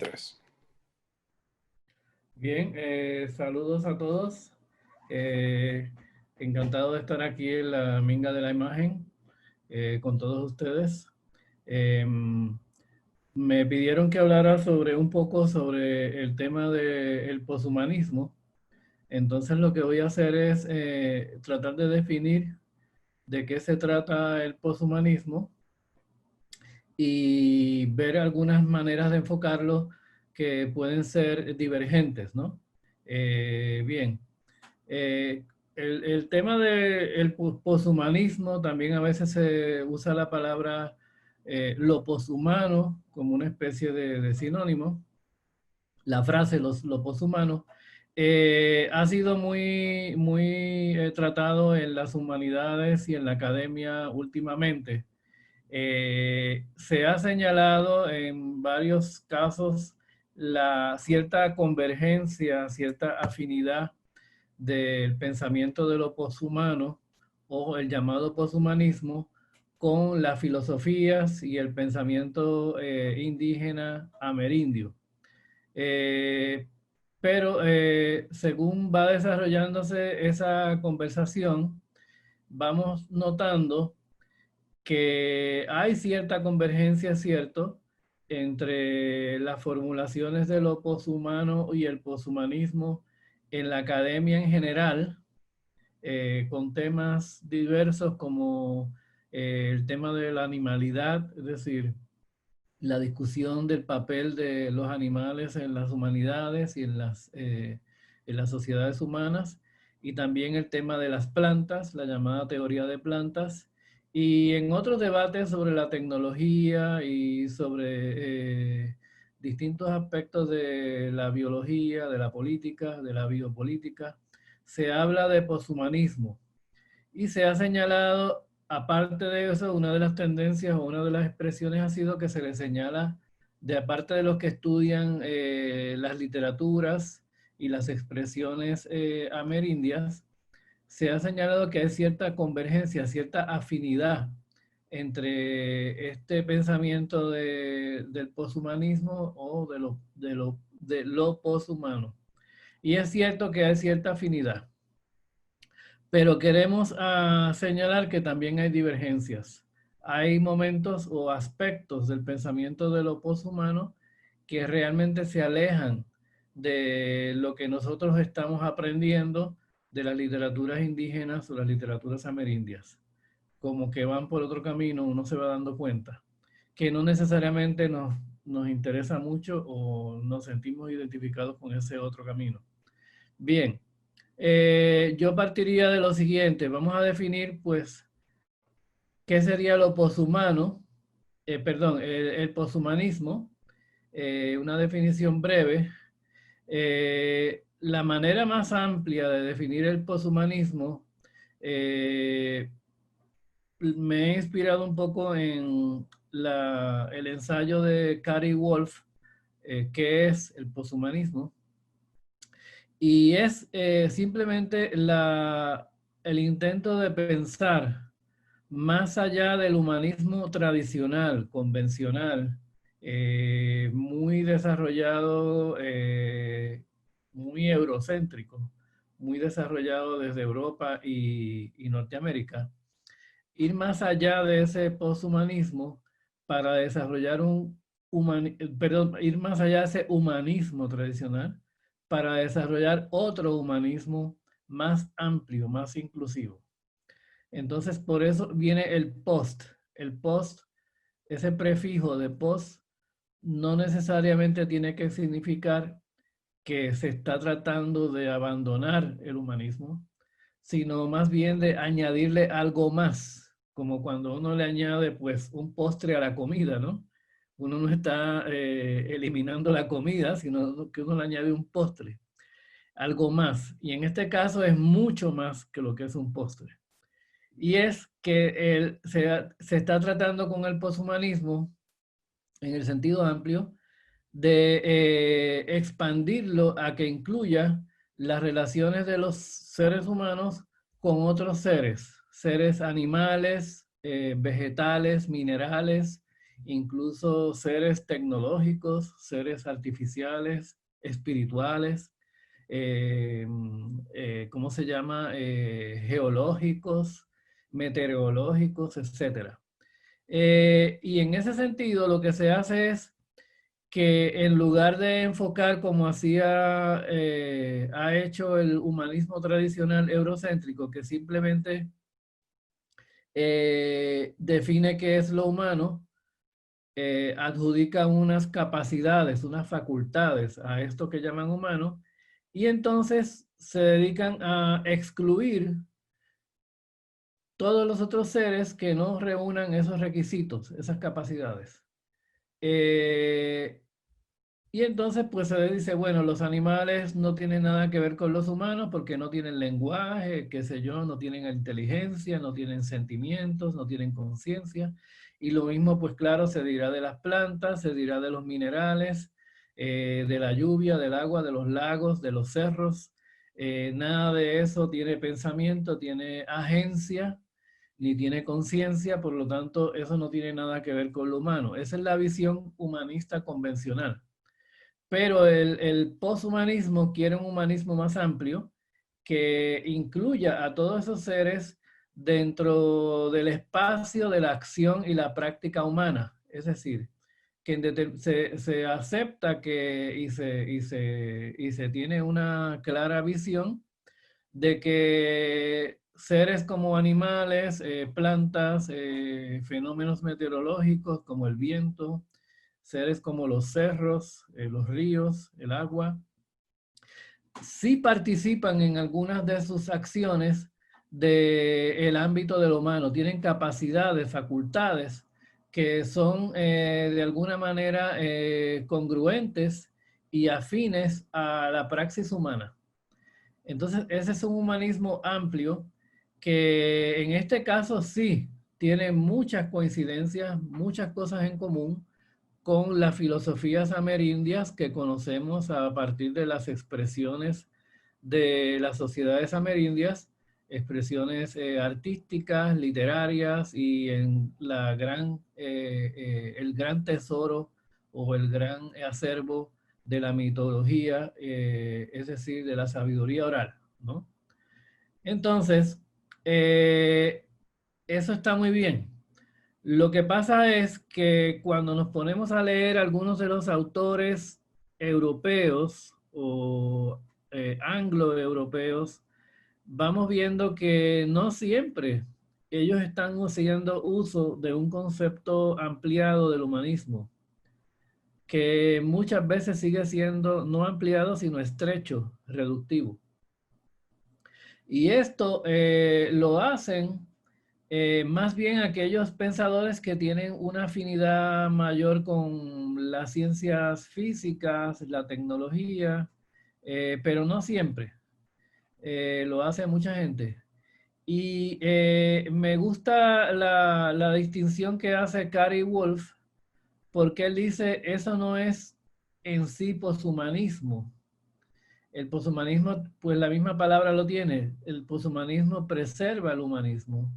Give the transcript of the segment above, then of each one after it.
3. Bien, saludos a todos. Eh, Encantado de estar aquí en la Minga de la Imagen con todos ustedes. Me pidieron que hablara un poco sobre el tema del poshumanismo. Entonces lo que voy a hacer es tratar de definir de qué se trata el poshumanismo y ver algunas maneras de enfocarlo que pueden ser divergentes, ¿no? Bien, el tema del poshumanismo, también a veces se usa la palabra lo poshumano como una especie de sinónimo. La frase lo poshumano ha sido muy tratado en las humanidades y en la academia últimamente. Se ha señalado en varios casos la cierta convergencia, cierta afinidad del pensamiento de lo poshumano o el llamado poshumanismo con las filosofías y el pensamiento indígena amerindio. Eh, pero según va desarrollándose esa conversación, vamos notando que hay cierta convergencia, ¿cierto?, entre las formulaciones de lo poshumano y el poshumanismo en la academia en general, con temas diversos como el tema de la animalidad, es decir, la discusión del papel de los animales en las humanidades y en las sociedades humanas, y también el tema de las plantas, la llamada teoría de plantas, y en otros debates sobre la tecnología y sobre distintos aspectos de la biología, de la política, de la biopolítica, se habla de poshumanismo. Y se ha señalado, aparte de eso, una de las tendencias o una de las expresiones ha sido que se le señala, de aparte de los que estudian las literaturas y las expresiones amerindias, se ha señalado que hay cierta convergencia, cierta afinidad entre este pensamiento del poshumanismo o de lo poshumano. Y es cierto que hay cierta afinidad. Pero queremos señalar que también hay divergencias. Hay momentos o aspectos del pensamiento de lo poshumano que realmente se alejan de lo que nosotros estamos aprendiendo de las literaturas indígenas o las literaturas amerindias. Como que van por otro camino, uno se va dando cuenta que no necesariamente nos interesa mucho o nos sentimos identificados con ese otro camino. Bien, yo partiría de lo siguiente. Vamos a definir, pues, qué sería lo poshumano, perdón, el poshumanismo, una definición breve. La manera más amplia de definir el poshumanismo, me he inspirado un poco en el ensayo de Cary Wolf, que es el poshumanismo. Y es simplemente el intento de pensar más allá del humanismo tradicional, convencional, muy desarrollado, muy eurocéntrico, muy desarrollado desde Europa y Norteamérica. Ir más allá de ese poshumanismo para desarrollar ir más allá de ese humanismo tradicional para desarrollar otro humanismo más amplio, más inclusivo. Entonces, por eso viene el post. El post, ese prefijo de post, no necesariamente tiene que significar que se está tratando de abandonar el humanismo, sino más bien de añadirle algo más, como cuando uno le añade pues un postre a la comida, ¿no? Uno no está eliminando la comida, sino que uno le añade un postre, algo más. Y en este caso es mucho más que lo que es un postre. Y es que se está tratando con el poshumanismo, en el sentido amplio, de expandirlo a que incluya las relaciones de los seres humanos con otros seres, seres animales, vegetales, minerales incluso seres tecnológicos, seres artificiales, espirituales, ¿cómo se llama? Geológicos, meteorológicos, etcétera. Y en ese sentido, lo que se hace es que en lugar de enfocar como ha hecho el humanismo tradicional eurocéntrico, que simplemente define qué es lo humano, adjudica unas capacidades, unas facultades a esto que llaman humano, y entonces se dedican a excluir todos los otros seres que no reúnan esos requisitos, esas capacidades. Eh, y entonces pues se dice, bueno, los animales no tienen nada que ver con los humanos porque no tienen lenguaje, qué sé yo, no tienen inteligencia, no tienen sentimientos, no tienen conciencia. Y lo mismo pues claro se dirá de las plantas, se dirá de los minerales, de la lluvia, del agua, de los lagos, de los cerros. Nada de eso tiene pensamiento, tiene agencia, ni tiene conciencia, por lo tanto, eso no tiene nada que ver con lo humano. Esa es la visión humanista convencional. Pero el poshumanismo quiere un humanismo más amplio que incluya a todos esos seres dentro del espacio de la acción y la práctica humana. Es decir, que se acepta que y se tiene una clara visión de que seres como animales, plantas, fenómenos meteorológicos como el viento, seres como los cerros, los ríos, el agua, sí participan en algunas de sus acciones del ámbito de lo humano, tienen capacidades, facultades que son de alguna manera congruentes y afines a la praxis humana. Entonces, ese es un humanismo amplio que en este caso sí tiene muchas coincidencias, muchas cosas en común con las filosofías amerindias que conocemos a partir de las expresiones de las sociedades amerindias, expresiones artísticas, literarias y en el gran tesoro o el gran acervo de la mitología, es decir, de la sabiduría oral, ¿no? Entonces, eso está muy bien. Lo que pasa es que cuando nos ponemos a leer algunos de los autores europeos o anglo-europeos, vamos viendo que no siempre ellos están haciendo uso de un concepto ampliado del humanismo, que muchas veces sigue siendo no ampliado, sino estrecho, reductivo. Y esto lo hacen más bien aquellos pensadores que tienen una afinidad mayor con las ciencias físicas, la tecnología, pero no siempre. Lo hace mucha gente. Y me gusta la distinción que hace Gary Wolf, porque él dice, eso no es en sí poshumanismo. El poshumanismo, pues la misma palabra lo tiene. El poshumanismo preserva el humanismo,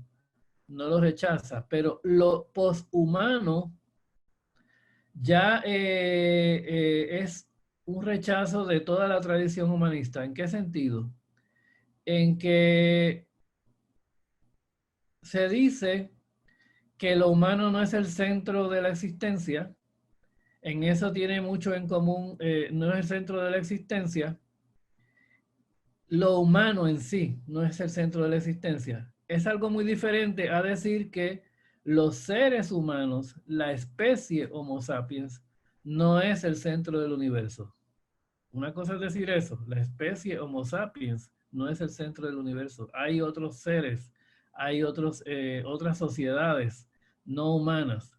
no lo rechaza, pero lo poshumano ya es un rechazo de toda la tradición humanista. ¿En qué sentido? En que se dice que lo humano no es el centro de la existencia. En eso tiene mucho en común, no es el centro de la existencia. Lo humano en sí no es el centro de la existencia. Es algo muy diferente a decir que los seres humanos, la especie Homo sapiens, no es el centro del universo. Una cosa es decir eso, la especie Homo sapiens no es el centro del universo. Hay otros seres, hay otras sociedades no humanas.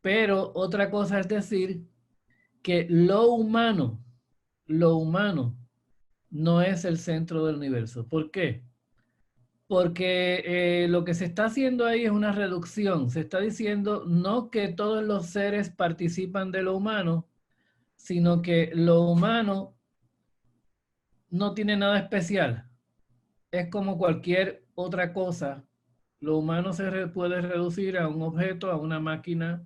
Pero otra cosa es decir que lo humano no es el centro del universo. ¿Por qué? Porque lo que se está haciendo ahí es una reducción. Se está diciendo no que todos los seres participan de lo humano, sino que lo humano no tiene nada especial. Es como cualquier otra cosa. Lo humano puede reducir a un objeto, a una máquina,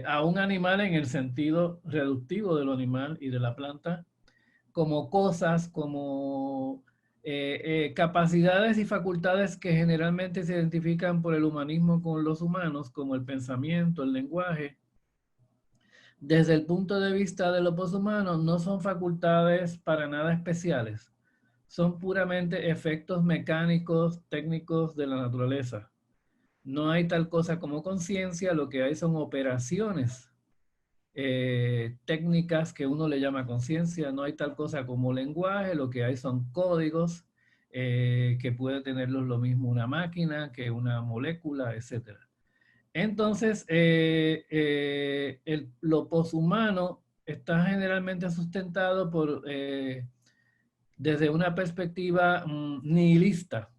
a un animal en el sentido reductivo de lo animal y de la planta, como cosas, como capacidades y facultades que generalmente se identifican por el humanismo con los humanos, como el pensamiento, el lenguaje. Desde el punto de vista de los poshumanos, no son facultades para nada especiales, son puramente efectos mecánicos, técnicos de la naturaleza. No hay tal cosa como conciencia, lo que hay son operaciones técnicas que uno le llama conciencia, no hay tal cosa como lenguaje, lo que hay son códigos que puede tenerlos lo mismo una máquina que una molécula, etc. Entonces, lo poshumano está generalmente sustentado desde una perspectiva nihilista,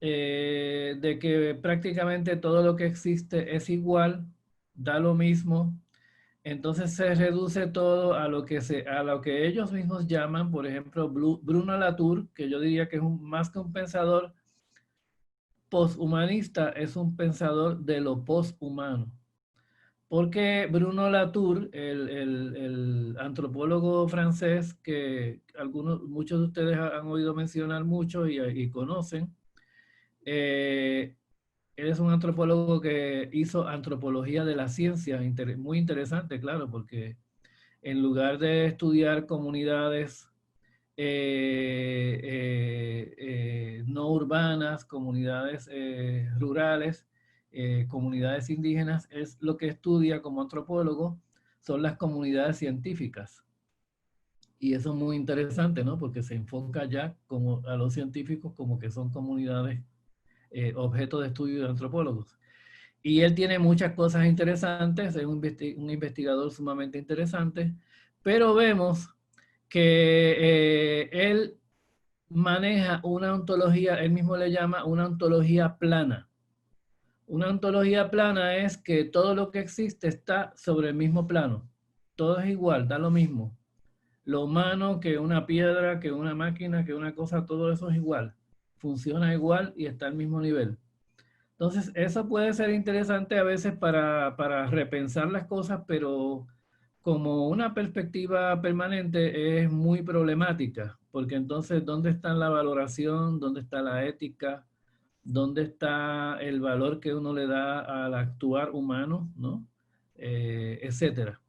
de que prácticamente todo lo que existe es igual, da lo mismo. Entonces se reduce todo a a lo que ellos mismos llaman, por ejemplo, Bruno Latour, que yo diría que es más que un pensador posthumanista, es un pensador de lo posthumano. Porque Bruno Latour, el antropólogo francés que muchos de ustedes han oído mencionar mucho y conocen, él es un antropólogo que hizo antropología de la ciencia, muy interesante, claro, porque en lugar de estudiar comunidades no urbanas, comunidades rurales, comunidades indígenas, es lo que estudia como antropólogo, son las comunidades científicas. Y eso es muy interesante, ¿no? Porque se enfoca ya como a los científicos como que son comunidades objeto de estudio de antropólogos. Y él tiene muchas cosas interesantes, es un investigador sumamente interesante, pero vemos que él maneja una ontología, él mismo le llama una ontología plana. Una ontología plana es que todo lo que existe está sobre el mismo plano. Todo es igual, da lo mismo. Lo humano, que una piedra, que una máquina, que una cosa, todo eso es igual. Funciona igual y está al mismo nivel. Entonces, eso puede ser interesante a veces para repensar las cosas, pero como una perspectiva permanente es muy problemática, porque entonces, ¿dónde está la valoración? ¿Dónde está la ética? ¿Dónde está el valor que uno le da al actuar humano? ¿No? Etcétera.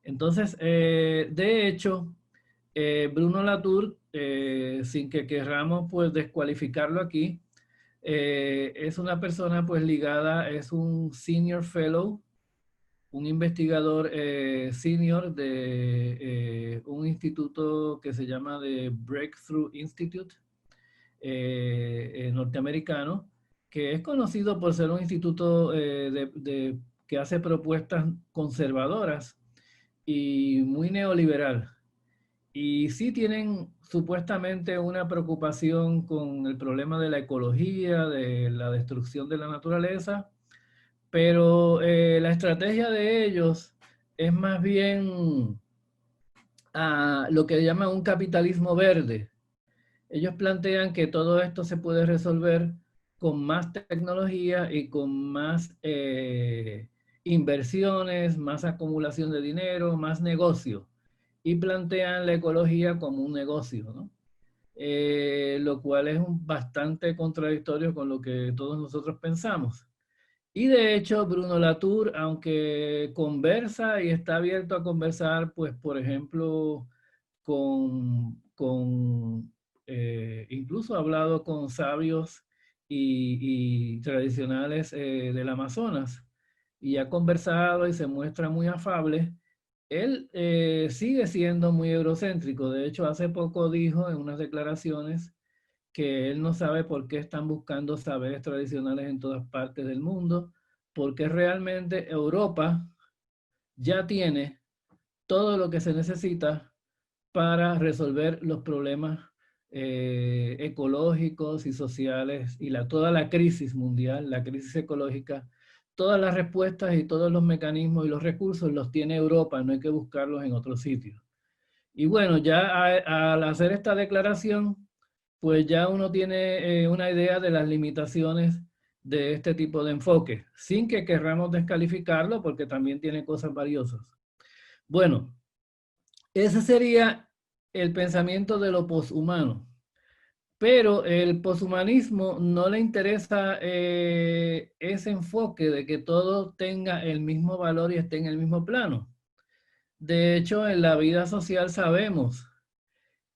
Entonces, de hecho, Bruno Latour, sin que querramos pues descualificarlo aquí, es una persona pues ligada, es un senior fellow, un investigador senior de un instituto que se llama The Breakthrough Institute norteamericano, que es conocido por ser un instituto que hace propuestas conservadoras y muy neoliberal. Y sí tienen supuestamente una preocupación con el problema de la ecología, de la destrucción de la naturaleza, pero la estrategia de ellos es más bien lo que llaman un capitalismo verde. Ellos plantean que todo esto se puede resolver con más tecnología y con más inversiones, más acumulación de dinero, más negocio. Y plantean la ecología como un negocio, ¿no? Lo cual es bastante contradictorio con lo que todos nosotros pensamos. Y de hecho, Bruno Latour, aunque conversa y está abierto a conversar, pues, por ejemplo, incluso ha hablado con sabios y tradicionales del Amazonas, y ha conversado y se muestra muy afable. Él sigue siendo muy eurocéntrico. De hecho, hace poco dijo en unas declaraciones que él no sabe por qué están buscando saberes tradicionales en todas partes del mundo, porque realmente Europa ya tiene todo lo que se necesita para resolver los problemas ecológicos y sociales y toda la crisis mundial, la crisis ecológica, todas las respuestas y todos los mecanismos y los recursos los tiene Europa, no hay que buscarlos en otro sitio. Y bueno, ya al hacer esta declaración, pues ya uno tiene una idea de las limitaciones de este tipo de enfoque, sin que querramos descalificarlo porque también tiene cosas valiosas. Bueno, ese sería el pensamiento de lo poshumano. Pero el poshumanismo no le interesa ese enfoque de que todo tenga el mismo valor y esté en el mismo plano. De hecho, en la vida social sabemos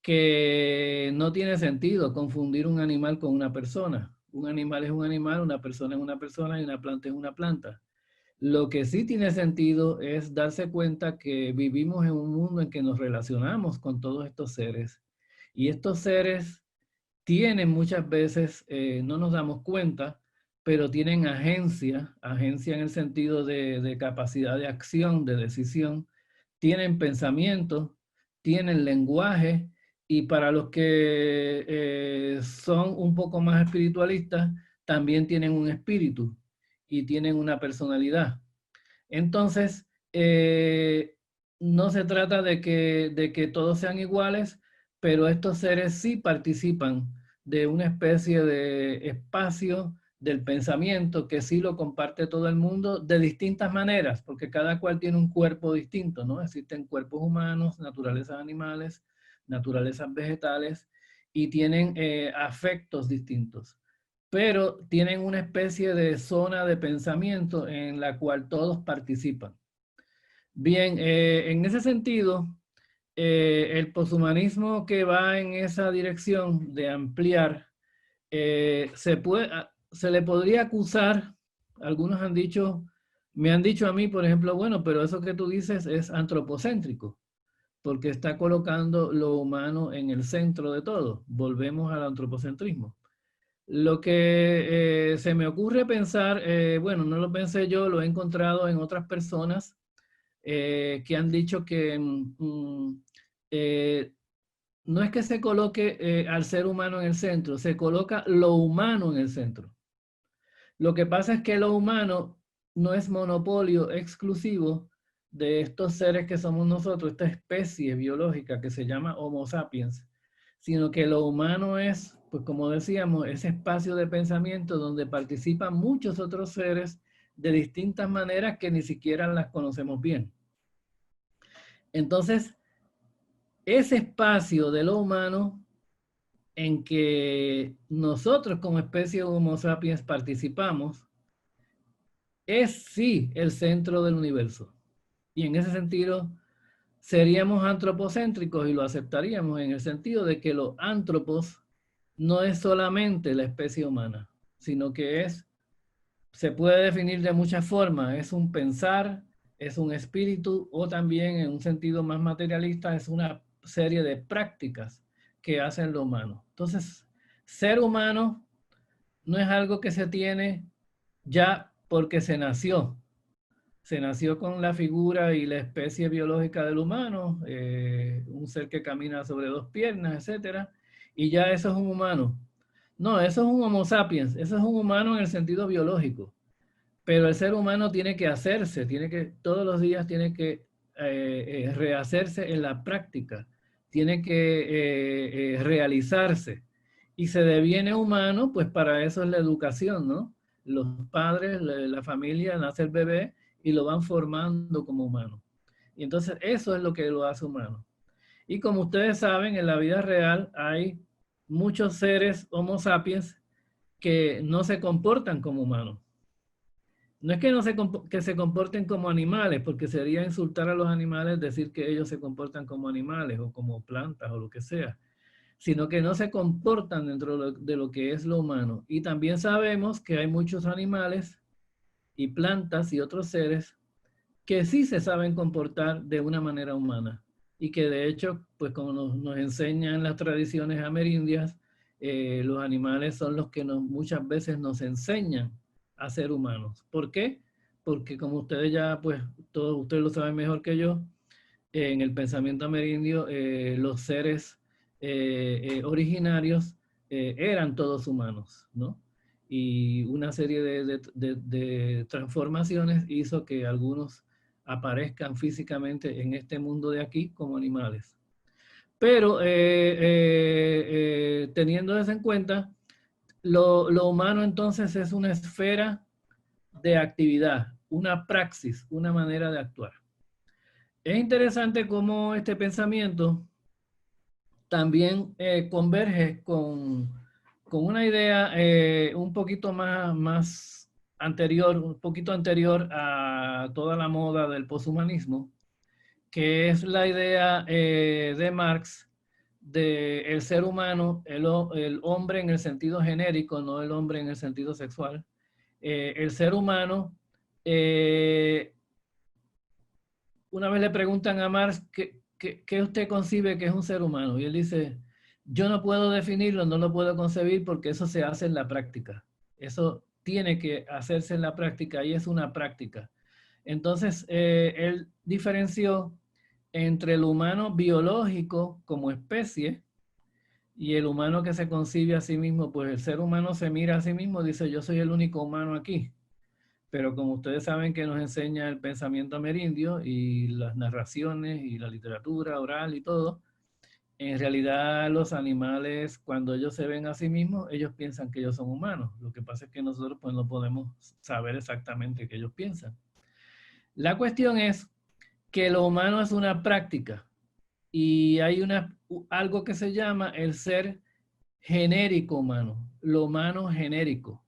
que no tiene sentido confundir un animal con una persona. Un animal es un animal, una persona es una persona y una planta es una planta. Lo que sí tiene sentido es darse cuenta que vivimos en un mundo en que nos relacionamos con todos estos seres. Y estos seres tienen muchas veces, no nos damos cuenta, pero tienen agencia en el sentido de capacidad de acción, de decisión, tienen pensamiento, tienen lenguaje, y para los que son un poco más espiritualistas, también tienen un espíritu y tienen una personalidad. Entonces, no se trata de que todos sean iguales, pero estos seres sí participan de una especie de espacio del pensamiento que sí lo comparte todo el mundo de distintas maneras, porque cada cual tiene un cuerpo distinto, ¿no? Existen cuerpos humanos, naturalezas animales, naturalezas vegetales, y tienen afectos distintos, pero tienen una especie de zona de pensamiento en la cual todos participan. Bien, en ese sentido, el poshumanismo que va en esa dirección de ampliar, se le podría acusar, algunos han dicho, me han dicho a mí, por ejemplo, bueno, pero eso que tú dices es antropocéntrico, porque está colocando lo humano en el centro de todo. Volvemos al antropocentrismo. Lo que se me ocurre pensar, bueno, no lo pensé yo, lo he encontrado en otras personas que han dicho que eh, no es que se coloque al ser humano en el centro, se coloca lo humano en el centro. Lo que pasa es que lo humano no es monopolio exclusivo de estos seres que somos nosotros, esta especie biológica que se llama Homo sapiens, sino que lo humano es, pues como decíamos, ese espacio de pensamiento donde participan muchos otros seres de distintas maneras que ni siquiera las conocemos bien. Entonces, ese espacio de lo humano en que nosotros como especie Homo sapiens participamos, es sí el centro del universo. Y en ese sentido, seríamos antropocéntricos y lo aceptaríamos en el sentido de que los antropos no es solamente la especie humana, sino que se puede definir de muchas formas. Es un pensar, es un espíritu, o también en un sentido más materialista es una serie de prácticas que hacen lo humano. Entonces, ser humano no es algo que se tiene ya porque se nació. Se nació con la figura y la especie biológica del humano, un ser que camina sobre dos piernas, etcétera, y ya eso es un humano. No, eso es un Homo sapiens, eso es un humano en el sentido biológico. Pero el ser humano tiene que hacerse, todos los días tiene que rehacerse en la práctica, tiene que realizarse. Y se deviene humano, pues para eso es la educación, ¿no? Los padres, la familia, nace el bebé y lo van formando como humano. Y entonces eso es lo que lo hace humano. Y como ustedes saben, en la vida real hay muchos seres Homo sapiens que no se comportan como humanos. No es que, que se comporten como animales, porque sería insultar a los animales decir que ellos se comportan como animales o como plantas o lo que sea, sino que no se comportan dentro de lo que es lo humano. Y también sabemos que hay muchos animales y plantas y otros seres que sí se saben comportar de una manera humana y que de hecho, pues como nos enseñan las tradiciones amerindias, los animales son los que muchas veces nos enseñan a ser humanos. ¿Por qué? Porque como ustedes ya, pues todos ustedes lo saben mejor que yo, en el pensamiento amerindio, los seres originarios eran todos humanos, ¿no? Y una serie de transformaciones hizo que algunos aparezcan físicamente en este mundo de aquí como animales. Pero teniendo eso en cuenta, lo humano entonces es una esfera de actividad, una praxis, una manera de actuar. Es interesante cómo este pensamiento también converge con una idea un poquito más anterior, un poquito anterior a toda la moda del poshumanismo, que es la idea de Marx de el ser humano, el hombre en el sentido genérico, no el hombre en el sentido sexual. El ser humano, una vez le preguntan a Marx ¿qué usted concibe que es un ser humano? Y él dice, yo no puedo definirlo, no lo puedo concebir porque eso se hace en la práctica. Eso tiene que hacerse en la práctica y es una práctica. Entonces, él diferenció entre el humano biológico como especie y el humano que se concibe a sí mismo. Pues el ser humano se mira a sí mismo y dice, yo soy el único humano aquí. Pero como ustedes saben que nos enseña el pensamiento amerindio y las narraciones y la literatura oral y todo, en realidad los animales cuando ellos se ven a sí mismos, ellos piensan que ellos son humanos. Lo que pasa es que nosotros pues no podemos saber exactamente qué ellos piensan. La cuestión es que lo humano es una práctica y hay algo que se llama el ser genérico humano, lo humano genérico.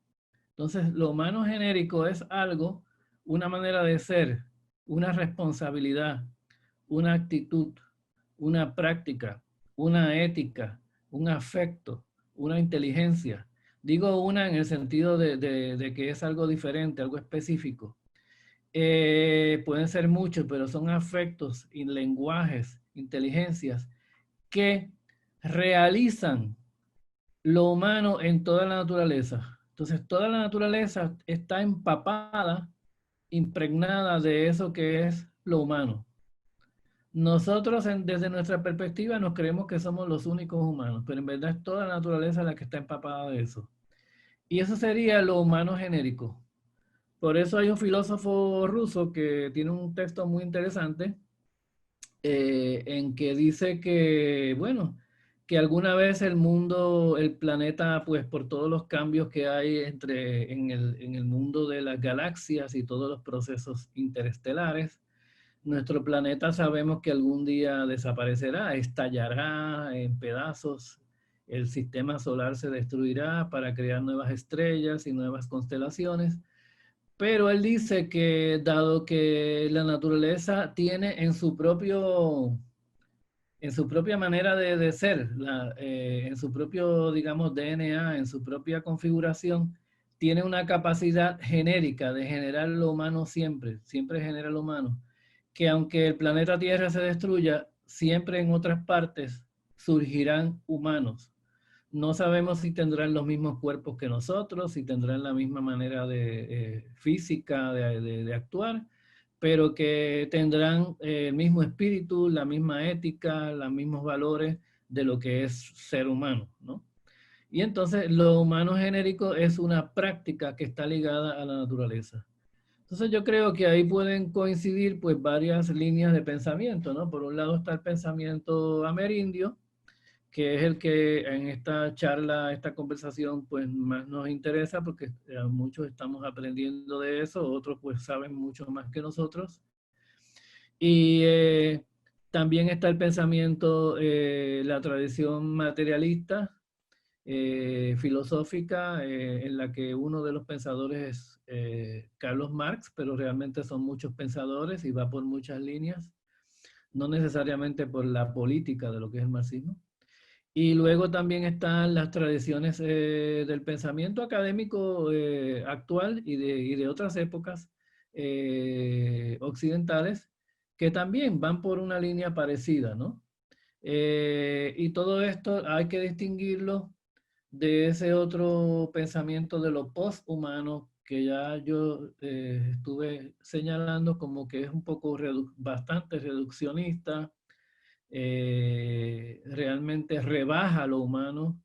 Entonces, lo humano genérico es algo, una manera de ser, una responsabilidad, una actitud, una práctica, una ética, un afecto, una inteligencia. Digo una en el sentido de que es algo diferente, algo específico. Pueden ser muchos, pero son afectos y lenguajes, inteligencias que realizan lo humano en toda la naturaleza. Entonces, toda la naturaleza está empapada, impregnada de eso que es lo humano. Nosotros, desde nuestra perspectiva, nos creemos que somos los únicos humanos, pero en verdad es toda la naturaleza la que está empapada de eso. Y eso sería lo humano genérico. Por eso hay un filósofo ruso que tiene un texto muy interesante en que dice que, bueno, que alguna vez el mundo, el planeta, pues por todos los cambios que hay en el mundo de las galaxias y todos los procesos interestelares, nuestro planeta sabemos que algún día desaparecerá, estallará en pedazos, el sistema solar se destruirá para crear nuevas estrellas y nuevas constelaciones. Pero él dice que dado que la naturaleza tiene en su propia manera de ser, en su propio, digamos, DNA, en su propia configuración, tiene una capacidad genérica de generar lo humano siempre, siempre genera lo humano, que aunque el planeta Tierra se destruya, siempre en otras partes surgirán humanos. No sabemos si tendrán los mismos cuerpos que nosotros, si tendrán la misma manera de física de actuar, pero que tendrán el mismo espíritu, la misma ética, los mismos valores de lo que es ser humano, ¿no? Y entonces lo humano genérico es una práctica que está ligada a la naturaleza. Entonces yo creo que ahí pueden coincidir pues varias líneas de pensamiento, ¿no? Por un lado está el pensamiento amerindio, que es el que en esta charla, esta conversación, pues más nos interesa porque muchos estamos aprendiendo de eso, otros pues saben mucho más que nosotros. Y también está el pensamiento, la tradición materialista, filosófica, en la que uno de los pensadores es Carlos Marx, pero realmente son muchos pensadores y va por muchas líneas, no necesariamente por la política de lo que es el marxismo. Y luego también están las tradiciones del pensamiento académico actual y de otras épocas occidentales que también van por una línea parecida, ¿no? Y todo esto hay que distinguirlo de ese otro pensamiento de lo posthumano que ya yo estuve señalando como que es un poco bastante reduccionista, realmente rebaja lo humano,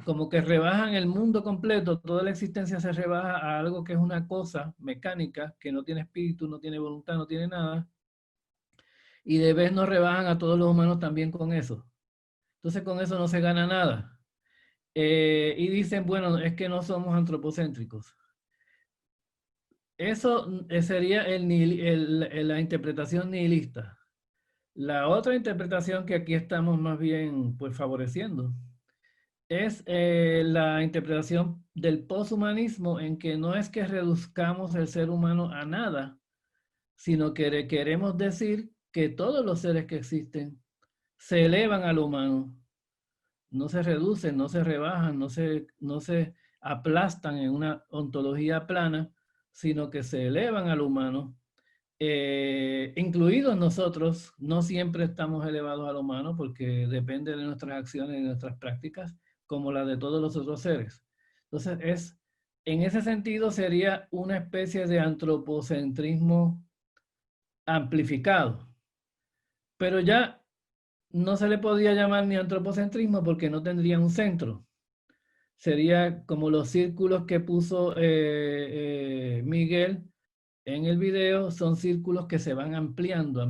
como que rebajan el mundo completo, toda la existencia se rebaja a algo que es una cosa mecánica, que no tiene espíritu, no tiene voluntad, no tiene nada, y de vez nos rebajan a todos los humanos también con eso. Entonces con eso no se gana nada. y dicen, bueno, es que no somos antropocéntricos. Eso sería la interpretación nihilista. La otra interpretación que aquí estamos más bien pues favoreciendo es la interpretación del poshumanismo, en que no es que reduzcamos el ser humano a nada, sino que queremos decir que todos los seres que existen se elevan al humano, no se reducen, no se rebajan, no se aplastan en una ontología plana, sino que se elevan al humano. Incluidos nosotros, no siempre estamos elevados al humano porque depende de nuestras acciones y nuestras prácticas, como la de todos los otros seres. Entonces, en ese sentido sería una especie de antropocentrismo amplificado, pero ya no se le podía llamar ni antropocentrismo porque no tendría un centro. Sería como los círculos que puso Miguel en el video, son círculos que se van ampliando,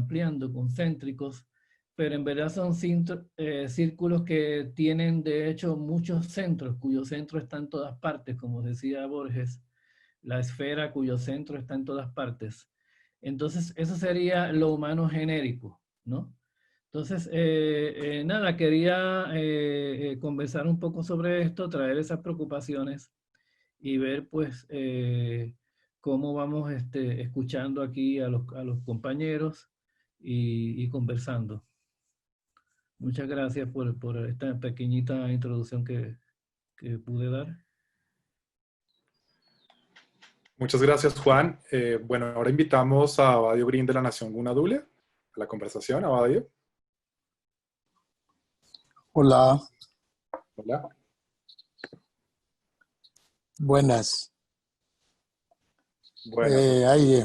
concéntricos, pero en verdad son círculos que tienen de hecho muchos centros, cuyo centro está en todas partes, como decía Borges, la esfera cuyo centro está en todas partes. Entonces, eso sería lo humano genérico, ¿no? Entonces, nada, quería conversar un poco sobre esto, traer esas preocupaciones y ver, pues, cómo vamos escuchando aquí a los compañeros y conversando. Muchas gracias por esta pequeñita introducción que pude dar. Muchas gracias, Juan. Bueno, ahora invitamos a Abadio Green de la Nación Gunadule a la conversación. Abadio. Hola. Hola. Buenas. Buenas.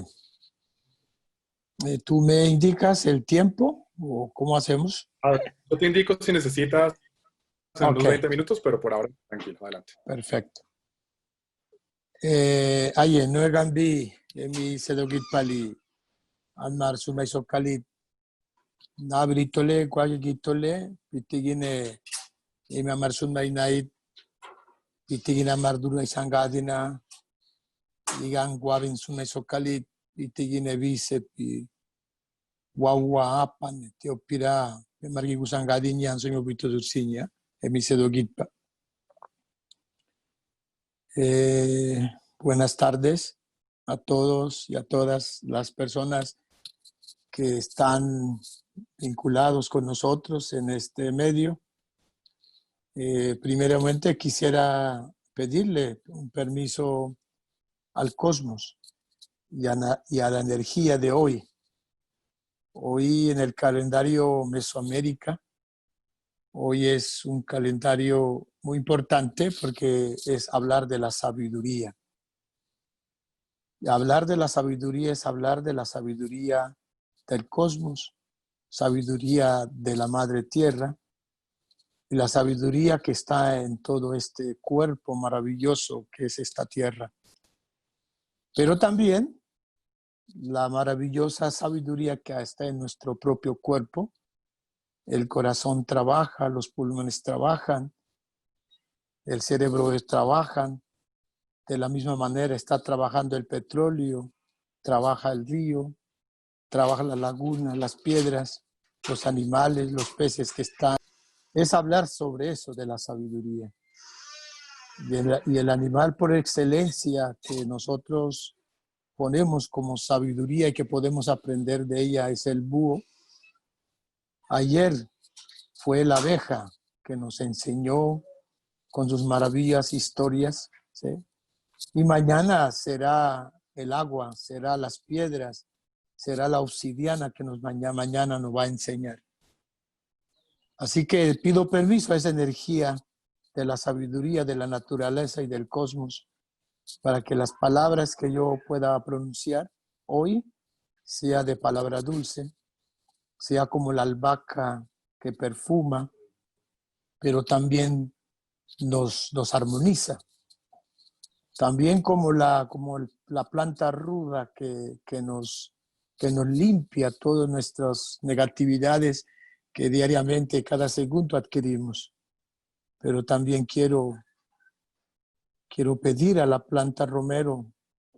¿Tú me indicas el tiempo o cómo hacemos? Yo te indico si necesitas en unos 20 minutos, pero por ahora, tranquilo, adelante. Perfecto. No gambi mi sedogit pali anmar sumai sokalit nabritole kwagitole pitigine emi amar sumai nait pitigine amar durna isangadina igan guavin sumai sokalit pitigine bicepi wawa apan teopira margi gusangadinyan soño pito dursiña emi sedogitpa. Buenas tardes a todos y a todas las personas que están vinculados con nosotros en este medio. Primeramente quisiera pedirle un permiso al cosmos y a la energía de hoy. Hoy en el calendario Mesoamérica, hoy es un calendario muy importante porque es hablar de la sabiduría. Y hablar de la sabiduría es hablar de la sabiduría del cosmos, sabiduría de la Madre Tierra y la sabiduría que está en todo este cuerpo maravilloso que es esta tierra. Pero también la maravillosa sabiduría que está en nuestro propio cuerpo. El corazón trabaja, los pulmones trabajan, el cerebro trabajan. De la misma manera está trabajando el petróleo, trabaja el río, trabaja la laguna, las piedras, los animales, los peces que están. Es hablar sobre eso de la sabiduría. Y el animal por excelencia que nosotros ponemos como sabiduría y que podemos aprender de ella es el búho. Ayer fue la abeja que nos enseñó con sus maravillas historias, ¿sí? Y mañana será el agua, será las piedras, será la obsidiana que mañana nos va a enseñar. Así que pido permiso a esa energía de la sabiduría de la naturaleza y del cosmos para que las palabras que yo pueda pronunciar hoy sea de palabra dulce, sea como la albahaca que perfuma, pero también nos armoniza. También como la planta ruda que nos limpia todas nuestras negatividades que diariamente, cada segundo adquirimos. pero también quiero pedir a la planta romero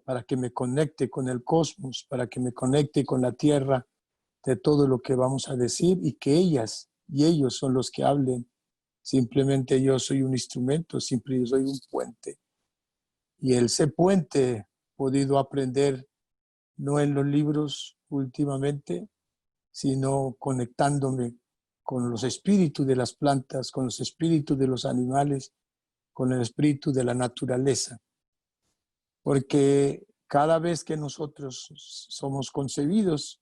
para que me conecte con el cosmos, para que me conecte con la tierra de todo lo que vamos a decir y que ellas y ellos son los que hablen. Simplemente yo soy un instrumento, siempre yo soy un puente. Y ese puente he podido aprender no en los libros últimamente, sino conectándome con los espíritus de las plantas, con los espíritus de los animales, con el espíritu de la naturaleza. Porque cada vez que nosotros somos concebidos,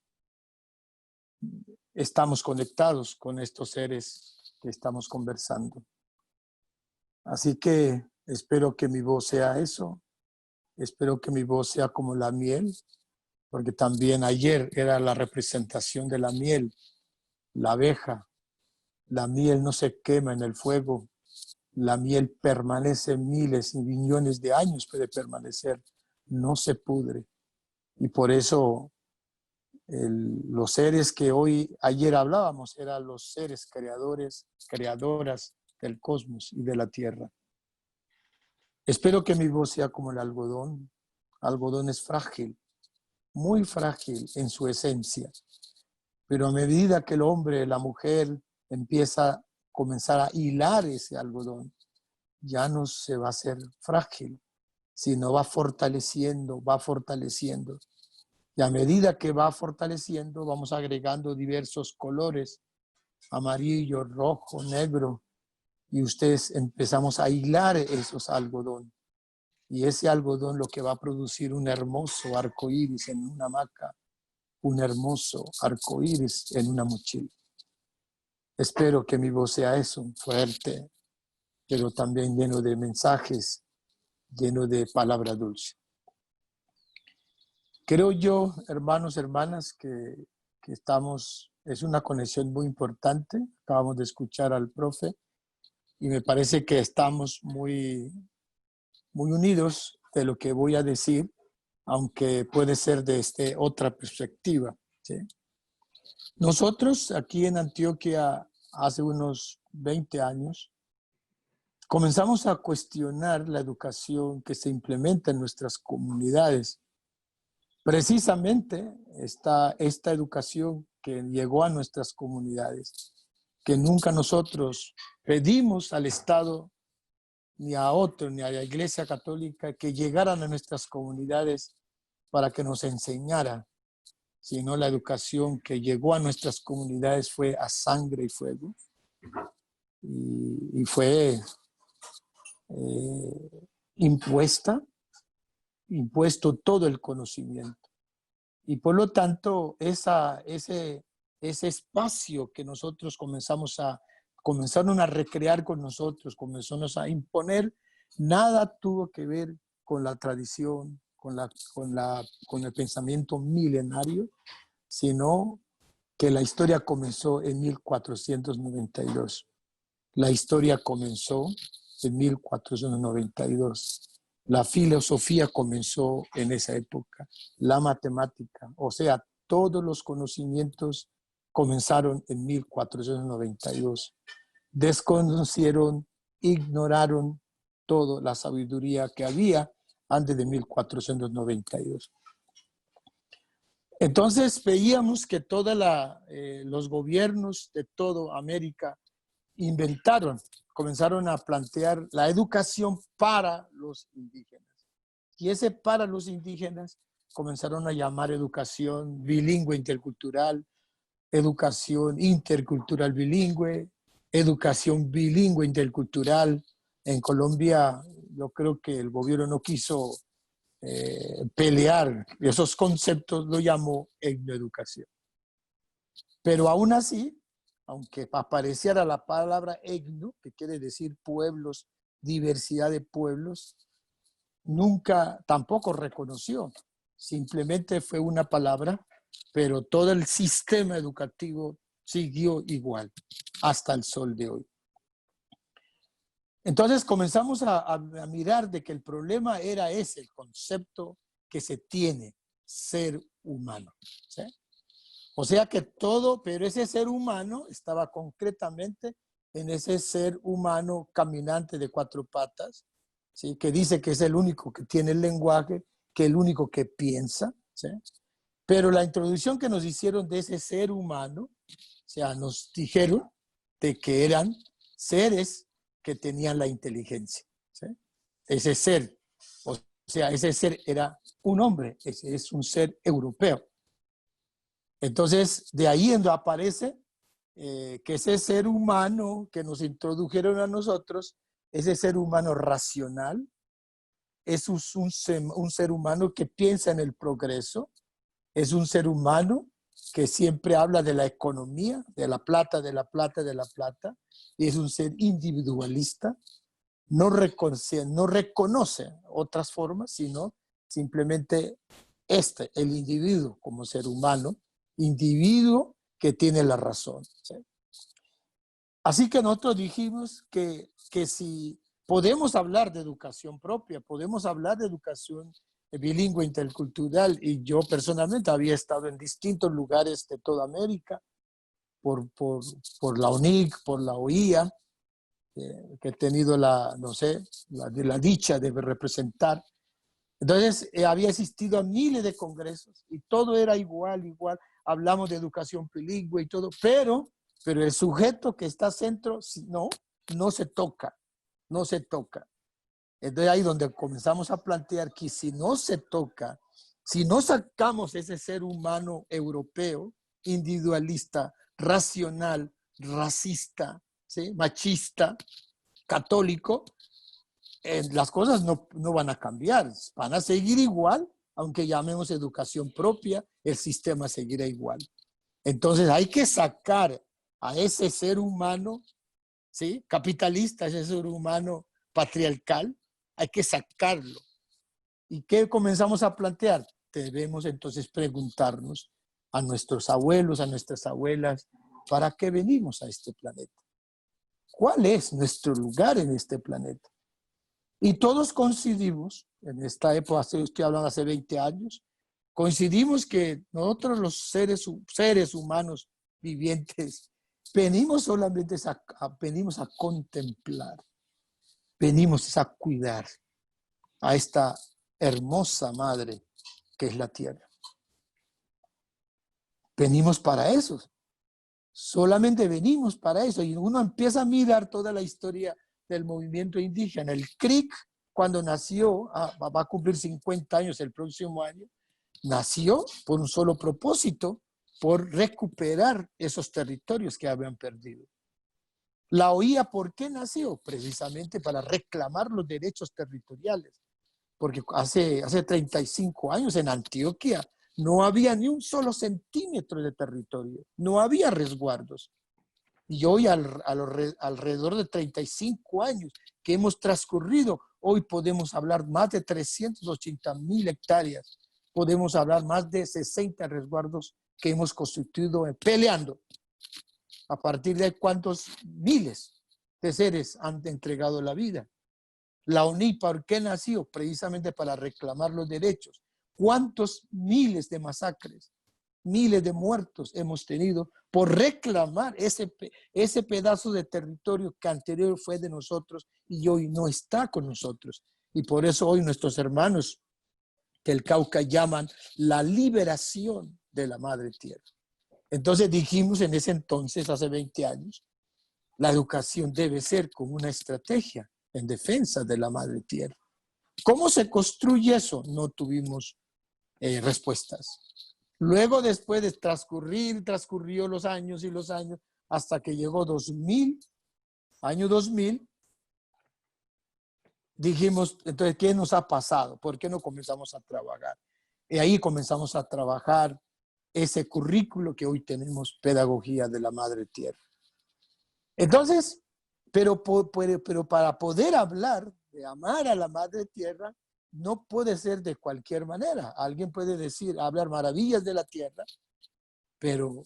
estamos conectados con estos seres que estamos conversando. Así que espero que mi voz sea eso. Espero que mi voz sea como la miel, porque también ayer era la representación de la miel, la abeja. La miel no se quema en el fuego. La miel permanece miles y millones de años, puede permanecer, no se pudre. Y por eso los seres que ayer hablábamos eran los seres creadoras del cosmos y de la tierra. Espero que mi voz sea como el algodón. El algodón es frágil, muy frágil en su esencia. Pero a medida que el hombre, la mujer, empieza a comenzar a hilar ese algodón, ya no se va a hacer frágil, sino va fortaleciendo, va fortaleciendo. Y a medida que va fortaleciendo, vamos agregando diversos colores, amarillo, rojo, negro, y ustedes empezamos a hilar esos algodón. Y ese algodón lo que va a producir un hermoso arco iris en una hamaca, un hermoso arco iris en una mochila. Espero que mi voz sea eso, fuerte, pero también lleno de mensajes, lleno de palabra dulce. Creo yo, hermanos, hermanas, que es una conexión muy importante. Acabamos de escuchar al profe y me parece que estamos muy, muy unidos de lo que voy a decir, aunque puede ser desde otra perspectiva, ¿sí? Nosotros aquí en Antioquia, hace unos 20 años, comenzamos a cuestionar la educación que se implementa en nuestras comunidades. Precisamente esta educación que llegó a nuestras comunidades, que nunca nosotros pedimos al Estado, ni a otro, ni a la Iglesia Católica, que llegaran a nuestras comunidades para que nos enseñara, sino la educación que llegó a nuestras comunidades fue a sangre y fuego. Y fue impuesto todo el conocimiento. Y por lo tanto, ese espacio que nosotros comenzaron a recrear con nosotros, comenzamos a imponer, nada tuvo que ver con la tradición, con el pensamiento milenario, sino que la historia comenzó en 1492. La historia comenzó en 1492. La filosofía comenzó en esa época, la matemática, o sea, todos los conocimientos comenzaron en 1492. Desconocieron, ignoraron toda la sabiduría que había antes de 1492. Entonces veíamos que todos los gobiernos de toda América comenzaron a plantear la educación para los indígenas. Y ese para los indígenas comenzaron a llamar educación bilingüe intercultural, educación intercultural bilingüe, educación bilingüe intercultural. En Colombia yo creo que el gobierno no quiso pelear esos conceptos, lo llamó etnoeducación. Pero aún así, aunque apareciera la palabra etno, que quiere decir pueblos, diversidad de pueblos, tampoco reconoció. Simplemente fue una palabra, pero todo el sistema educativo siguió igual hasta el sol de hoy. Entonces comenzamos a mirar de que el problema era ese, el concepto que se tiene, ser humano, ¿sí? O sea que todo, pero ese ser humano estaba concretamente en ese ser humano caminante de 4 patas, ¿sí? Que dice que es el único que tiene el lenguaje, que es el único que piensa, ¿sí? Pero la introducción que nos hicieron de ese ser humano, o sea, nos dijeron de que eran seres que tenían la inteligencia, ¿sí? Ese ser, o sea, ese ser era un hombre, ese es un ser europeo. Entonces, de ahí donde aparece que ese ser humano que nos introdujeron a nosotros, ese ser humano racional, es un ser humano que piensa en el progreso, es un ser humano que siempre habla de la economía, de la plata, de la plata, de la plata, y es un ser individualista, no reconoce otras formas, sino simplemente el individuo como ser humano, individuo que tiene la razón, ¿sí? Así que nosotros dijimos que si podemos hablar de educación propia, podemos hablar de educación bilingüe intercultural, y yo personalmente había estado en distintos lugares de toda América, por la UNIC, por la OIA, que he tenido la dicha de representar. Entonces, había asistido a miles de congresos y todo era igual. Hablamos de educación bilingüe y todo, pero el sujeto que está centro, no se toca. Entonces, ahí donde comenzamos a plantear que si no se toca, si no sacamos ese ser humano europeo, individualista, racional, racista, ¿sí? Machista, católico, las cosas no van a cambiar, van a seguir igual, aunque llamemos educación propia, el sistema seguirá igual. Entonces hay que sacar a ese ser humano, ¿sí? Capitalista, ese ser humano patriarcal, hay que sacarlo. ¿Y qué comenzamos a plantear? Debemos entonces preguntarnos a nuestros abuelos, a nuestras abuelas, ¿para qué venimos a este planeta? ¿Cuál es nuestro lugar en este planeta? Y todos coincidimos, en esta época, estoy hablando hace 20 años, coincidimos que nosotros los seres humanos vivientes venimos solamente venimos a contemplar, venimos a cuidar a esta hermosa madre que es la tierra. Venimos para eso, solamente venimos para eso. Y uno empieza a mirar toda la historia del movimiento indígena. El CRIC, cuando nació, va a cumplir 50 años el próximo año, nació por un solo propósito, por recuperar esos territorios que habían perdido. La OIA, ¿por qué nació? Precisamente para reclamar los derechos territoriales, porque hace 35 años en Antioquia no había ni un solo centímetro de territorio, no había resguardos. Y hoy, alrededor de 35 años que hemos transcurrido, hoy podemos hablar más de 380,000 hectáreas, podemos hablar más de 60 resguardos que hemos constituido peleando. A partir de cuántos miles de seres han entregado la vida. La UNIC, ¿por qué nació? Precisamente para reclamar los derechos. ¿Cuántos miles de masacres, miles de muertos hemos tenido por reclamar ese pedazo de territorio que anterior fue de nosotros y hoy no está con nosotros? Y por eso hoy nuestros hermanos del Cauca llaman la liberación de la madre tierra. Entonces dijimos en ese entonces, hace 20 años, la educación debe ser como una estrategia en defensa de la madre tierra. ¿Cómo se construye eso? No tuvimos respuestas. Luego, después de transcurrió los años y los años, hasta que llegó año 2000, dijimos, entonces, ¿qué nos ha pasado? ¿Por qué no comenzamos a trabajar? Y ahí comenzamos a trabajar ese currículo que hoy tenemos, Pedagogía de la Madre Tierra. Entonces, pero para poder hablar de amar a la Madre Tierra, no puede ser de cualquier manera. Alguien puede decir, hablar maravillas de la tierra, pero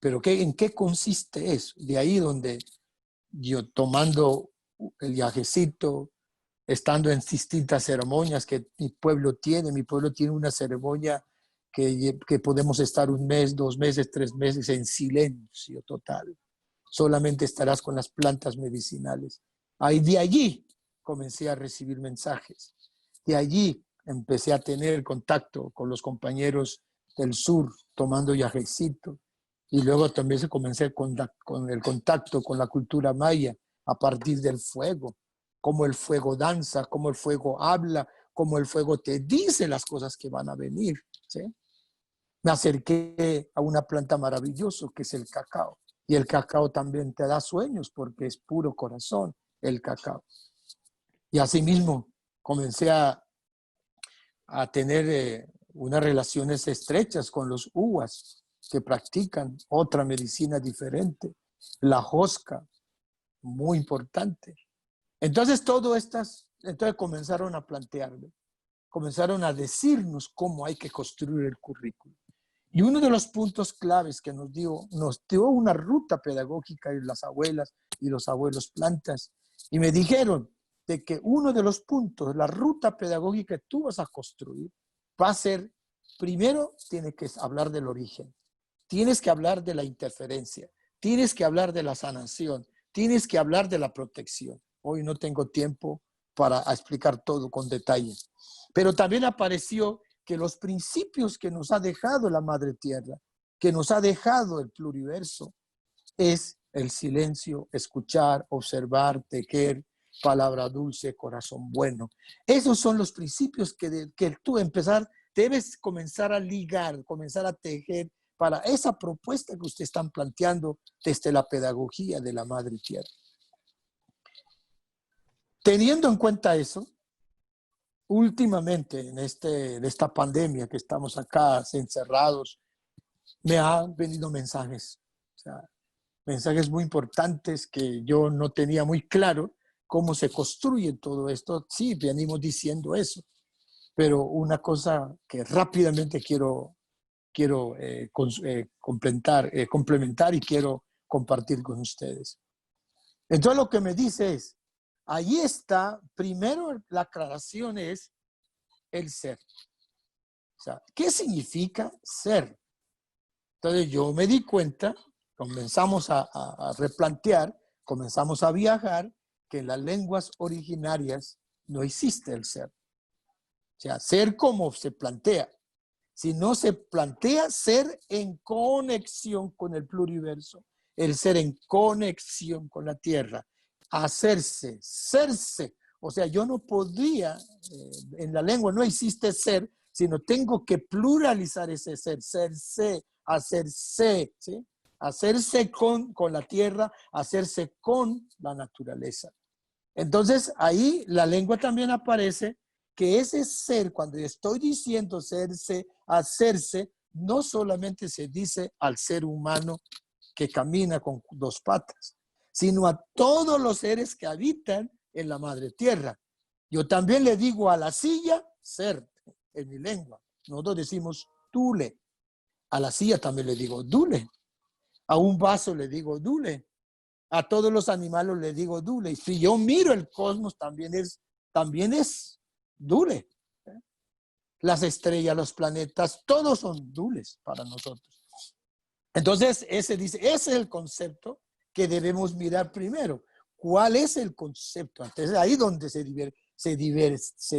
¿en qué consiste eso? De ahí donde yo, tomando el viajecito, estando en distintas ceremonias que mi pueblo tiene una ceremonia que podemos estar 1 mes, 2 meses, 3 meses en silencio total. solamente estarás con las plantas medicinales. Ahí de allí comencé a recibir mensajes. De allí empecé a tener contacto con los compañeros del sur, tomando yajecito. Y luego también se comencé con el contacto con la cultura maya a partir del fuego. Cómo el fuego danza, cómo el fuego habla, cómo el fuego te dice las cosas que van a venir, ¿sí? Me acerqué a una planta maravillosa que es el cacao. Y el cacao también te da sueños porque es puro corazón el cacao. Y asimismo comencé a tener unas relaciones estrechas con los uwas que practican otra medicina diferente. La josca, muy importante. Entonces entonces comenzaron a plantearme, comenzaron a decirnos cómo hay que construir el currículo. Y uno de los puntos claves que nos dio una ruta pedagógica y las abuelas y los abuelos plantas. Y me dijeron de que uno de los puntos, la ruta pedagógica que tú vas a construir, va a ser, primero, tienes que hablar del origen, tienes que hablar de la interferencia, tienes que hablar de la sanación, tienes que hablar de la protección. Hoy no tengo tiempo para explicar todo con detalle. Pero también apareció que los principios que nos ha dejado la Madre Tierra, que nos ha dejado el pluriverso, es el silencio, escuchar, observar, tejer, palabra dulce, corazón bueno. Esos son los principios que tú debes comenzar a ligar, comenzar a tejer para esa propuesta que ustedes están planteando desde la pedagogía de la Madre Tierra. Teniendo en cuenta eso, últimamente en esta pandemia que estamos acá encerrados, me han venido mensajes, o sea, mensajes muy importantes que yo no tenía muy claro cómo se construye todo esto. Sí, venimos diciendo eso, pero una cosa que rápidamente quiero complementar y quiero compartir con ustedes. Entonces lo que me dice es, ahí está, primero la aclaración es el ser. O sea, ¿qué significa ser? Entonces yo me di cuenta, comenzamos a replantear, comenzamos a viajar, que en las lenguas originarias no existe el ser. O sea, ser como se plantea. Si no se plantea ser en conexión con el pluriverso, el ser en conexión con la tierra, hacerse, serse. O sea, yo no podría, en la lengua no existe ser, sino tengo que pluralizar ese ser, serse, hacerse, ¿sí? Hacerse con la tierra, hacerse con la naturaleza. Entonces, ahí la lengua también aparece que ese ser, cuando estoy diciendo serse, hacerse, no solamente se dice al ser humano que camina con dos patas, sino a todos los seres que habitan en la madre tierra. Yo también le digo a la silla, ser, en mi lengua. Nosotros decimos tule. A la silla también le digo dule. A un vaso le digo dule. A todos los animales le digo dule. Y si yo miro el cosmos, también es dule. Las estrellas, los planetas, todos son dules para nosotros. Entonces, ese es el concepto que debemos mirar primero. ¿Cuál es el concepto? Entonces, ahí donde se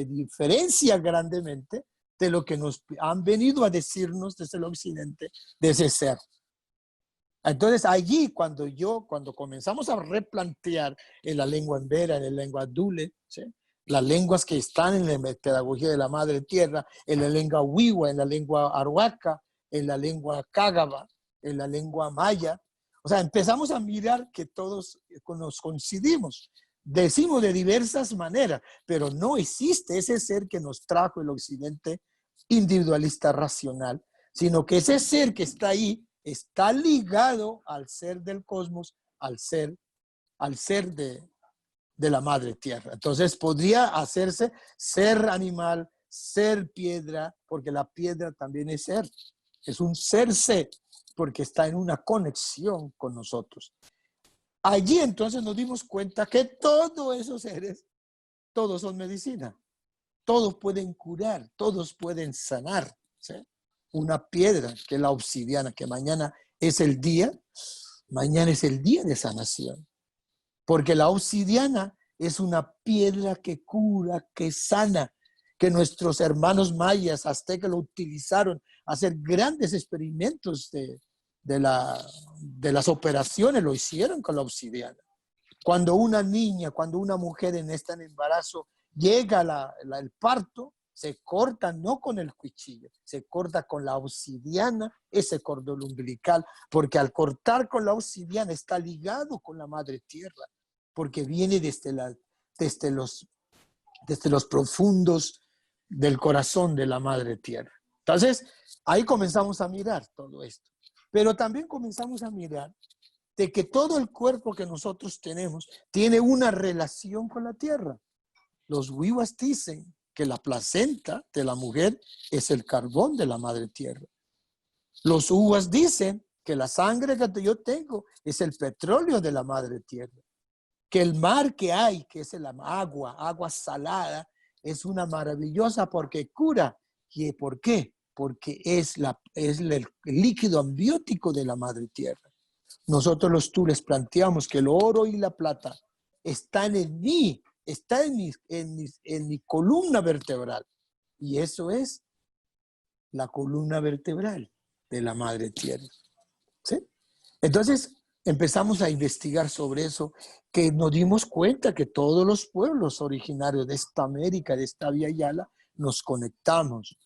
diferencia grandemente de lo que nos han venido a decirnos desde el occidente, de ese ser. Entonces, allí cuando comenzamos a replantear en la lengua embera, en la lengua dule, ¿sí? Las lenguas que están en la pedagogía de la madre tierra, en la lengua wiwa, en la lengua arhuaca, en la lengua cágaba, en la lengua maya. O sea, empezamos a mirar que todos nos coincidimos. Decimos de diversas maneras, pero no existe ese ser que nos trajo el occidente individualista racional, sino que ese ser que está ahí está ligado al ser del cosmos, al ser de la madre tierra. Entonces podría hacerse ser animal, ser piedra, porque la piedra también es ser. Es un serse, porque está en una conexión con nosotros. Allí entonces nos dimos cuenta que todos esos seres, todos son medicina. Todos pueden curar, todos pueden sanar, ¿sí? Una piedra, que es la obsidiana, que mañana es el día, Mañana es el día de sanación. Porque la obsidiana es una piedra que cura, que sana, que nuestros hermanos mayas, aztecas lo utilizaron a hacer grandes experimentos de las operaciones, lo hicieron con la obsidiana. Cuando una niña, cuando una mujer está en embarazo, llega el parto, se corta no con el cuchillo, se corta con la obsidiana, ese cordón umbilical, porque al cortar con la obsidiana está ligado con la madre tierra, porque viene desde los profundos del corazón de la madre tierra. Entonces, ahí comenzamos a mirar todo esto. Pero también comenzamos a mirar de que todo el cuerpo que nosotros tenemos tiene una relación con la tierra. Los wiwas dicen que la placenta de la mujer es el carbón de la madre tierra. Los uwas dicen que la sangre que yo tengo es el petróleo de la madre tierra. Que el mar que hay, que es el agua salada, es una maravillosa porque cura. ¿Y por qué? Porque es el líquido ambiótico de la madre tierra. Nosotros los tules planteamos que el oro y la plata están en mí, está en mi columna vertebral. Y eso es la columna vertebral de la madre tierra. ¿Sí? Entonces empezamos a investigar sobre eso, que nos dimos cuenta que todos los pueblos originarios de esta América, de esta Via Yala, nos conectamos,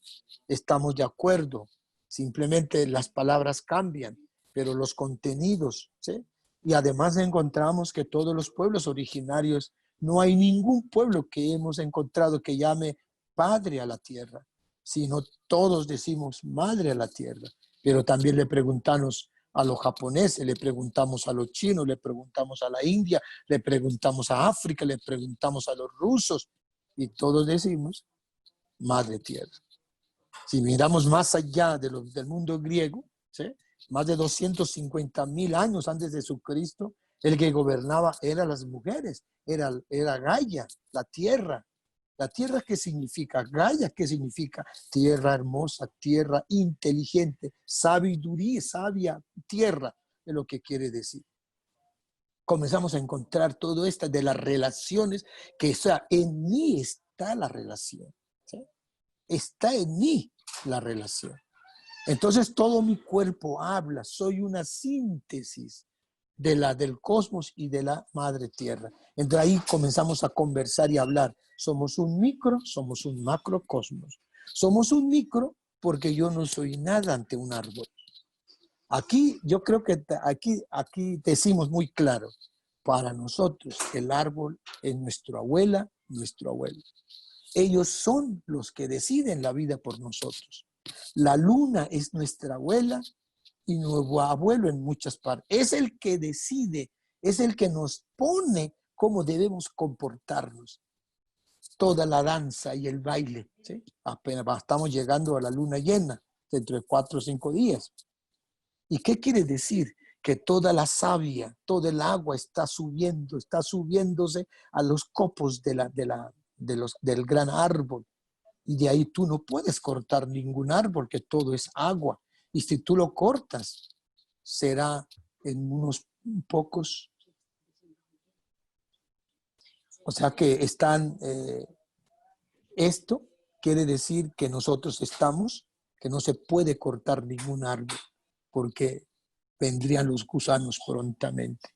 estamos de acuerdo. Simplemente las palabras cambian, pero los contenidos, ¿sí? Y además encontramos que todos los pueblos originarios, no hay ningún pueblo que hemos encontrado que llame padre a la tierra, sino todos decimos madre a la tierra. Pero también le preguntamos a los japoneses, le preguntamos a los chinos, le preguntamos a la India, le preguntamos a África, le preguntamos a los rusos, y todos decimos madre tierra. Si miramos más allá del mundo griego, ¿sí? Más de 250,000 años antes de Jesucristo, el que gobernaba eran las mujeres, era Gaia, la tierra. ¿La tierra qué significa? Gaia, ¿qué significa? Tierra hermosa, tierra inteligente, sabiduría, sabia tierra, es lo que quiere decir. Comenzamos a encontrar todo esto de las relaciones, que o sea, en mí está la relación. ¿Sí? Está en mí la relación. Entonces todo mi cuerpo habla, soy una síntesis del cosmos y de la madre tierra. Entonces ahí comenzamos a conversar y a hablar. Somos un micro, somos un macrocosmos. Somos un micro porque yo no soy nada ante un árbol. Aquí yo creo que aquí decimos muy claro, para nosotros el árbol es nuestra abuela, nuestro abuelo. Ellos son los que deciden la vida por nosotros. La luna es nuestra abuela y nuestro abuelo en muchas partes. Es el que decide, es el que nos pone cómo debemos comportarnos. Toda la danza y el baile, ¿sí? Apenas estamos llegando a la luna llena, dentro de 4 o 5 días. ¿Y qué quiere decir? Que toda la savia, todo el agua está subiéndose a los copos del gran árbol. Y de ahí tú no puedes cortar ningún árbol, que todo es agua. Y si tú lo cortas, será en unos pocos. O sea que esto quiere decir que nosotros que no se puede cortar ningún árbol, porque vendrían los gusanos prontamente.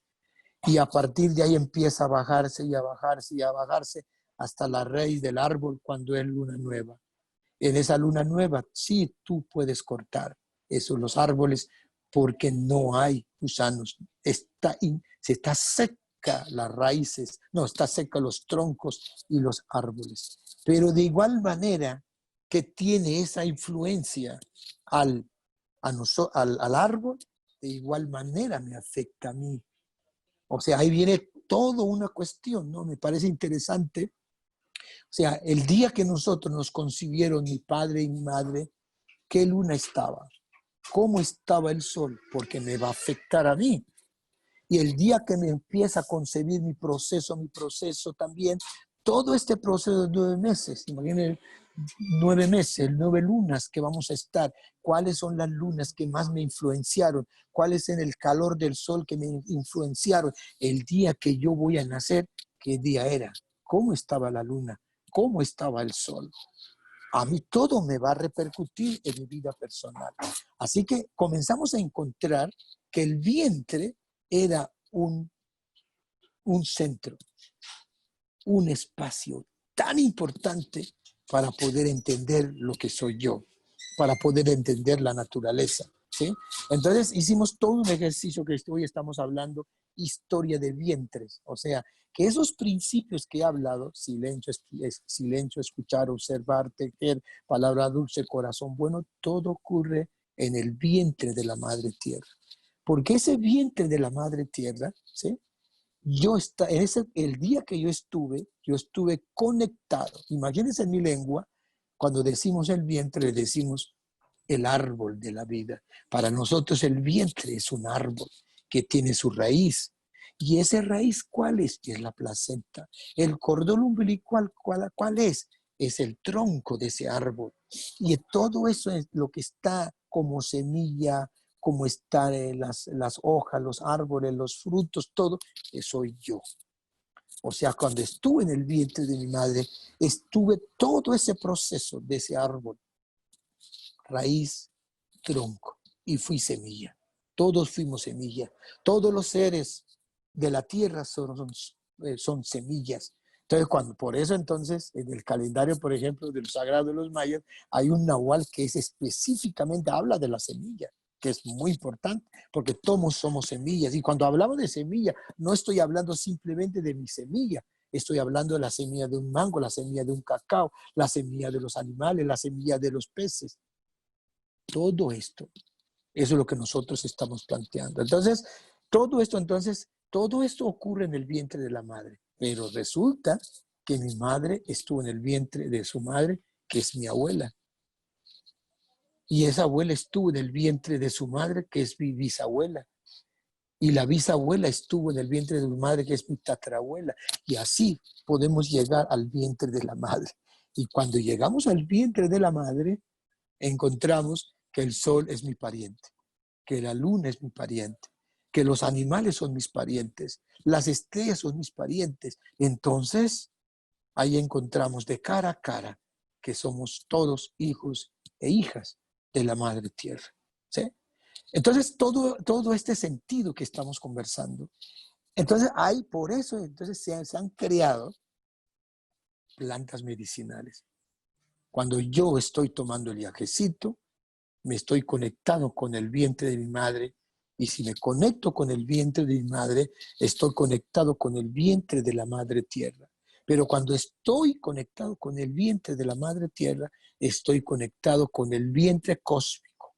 Y a partir de ahí empieza a bajarse y a bajarse y a bajarse hasta la raíz del árbol cuando es luna nueva. En esa luna nueva sí tú puedes cortar los árboles porque no hay gusanos. Se está seca las raíces, no, está seca los troncos y los árboles. Pero de igual manera que tiene esa influencia al árbol, de igual manera me afecta a mí. O sea, ahí viene toda una cuestión, ¿no? Me parece interesante. O sea, el día que nosotros nos concibieron, mi padre y mi madre, ¿qué luna estaba? ¿Cómo estaba el sol? Porque me va a afectar a mí. Y el día que me empieza a concebir mi proceso también, todo este proceso de 9 meses, imagínense, 9 meses, 9 lunas que vamos a estar, cuáles son las lunas que más me influenciaron, cuál es en el calor del sol que me influenciaron, el día que yo voy a nacer, qué día era, cómo estaba la luna, cómo estaba el sol. A mí todo me va a repercutir en mi vida personal. Así que comenzamos a encontrar que el vientre era un centro, un espacio tan importante para poder entender lo que soy yo, para poder entender la naturaleza, ¿sí? Entonces hicimos todo un ejercicio que hoy estamos hablando, historia de vientres, o sea, que esos principios que he hablado, silencio, silencio, escuchar, observar, tejer, palabra dulce, corazón bueno, todo ocurre en el vientre de la madre tierra. Porque ese vientre de la madre tierra, ¿sí? El día que yo estuve conectado. Imagínense en mi lengua, cuando decimos el vientre, le decimos el árbol de la vida. Para nosotros el vientre es un árbol que tiene su raíz. ¿Y esa raíz cuál es? Es la placenta. El cordón umbilical, ¿cuál es? Es el tronco de ese árbol. Y todo eso es lo que está como semilla, como están las hojas, los árboles, los frutos, todo, soy yo. O sea, cuando estuve en el vientre de mi madre, estuve todo ese proceso de ese árbol, raíz, tronco, y fui semilla. Todos fuimos semilla. Todos los seres de la tierra son semillas. Entonces, por eso entonces, en el calendario, por ejemplo, del Sagrado de los Mayas, hay un nahual que específicamente habla de la semilla, que es muy importante, porque todos somos semillas. Y cuando hablamos de semilla, no estoy hablando simplemente de mi semilla, estoy hablando de la semilla de un mango, la semilla de un cacao, la semilla de los animales, la semilla de los peces. Todo esto, eso es lo que nosotros estamos planteando. Entonces, todo esto ocurre en el vientre de la madre, pero resulta que mi madre estuvo en el vientre de su madre, que es mi abuela. Y esa abuela estuvo en el vientre de su madre, que es mi bisabuela. Y la bisabuela estuvo en el vientre de mi madre, que es mi tatarabuela. Y así podemos llegar al vientre de la madre. Y cuando llegamos al vientre de la madre, encontramos que el sol es mi pariente, que la luna es mi pariente, que los animales son mis parientes, las estrellas son mis parientes. Entonces, ahí encontramos de cara a cara que somos todos hijos e hijas de la Madre Tierra, ¿sí? Entonces, todo este sentido que estamos conversando, entonces por eso entonces se han creado plantas medicinales. Cuando yo estoy tomando el viajecito, me estoy conectado con el vientre de mi madre, y si me conecto con el vientre de mi madre, estoy conectado con el vientre de la Madre Tierra. Pero cuando estoy conectado con el vientre de la Madre Tierra, estoy conectado con el vientre cósmico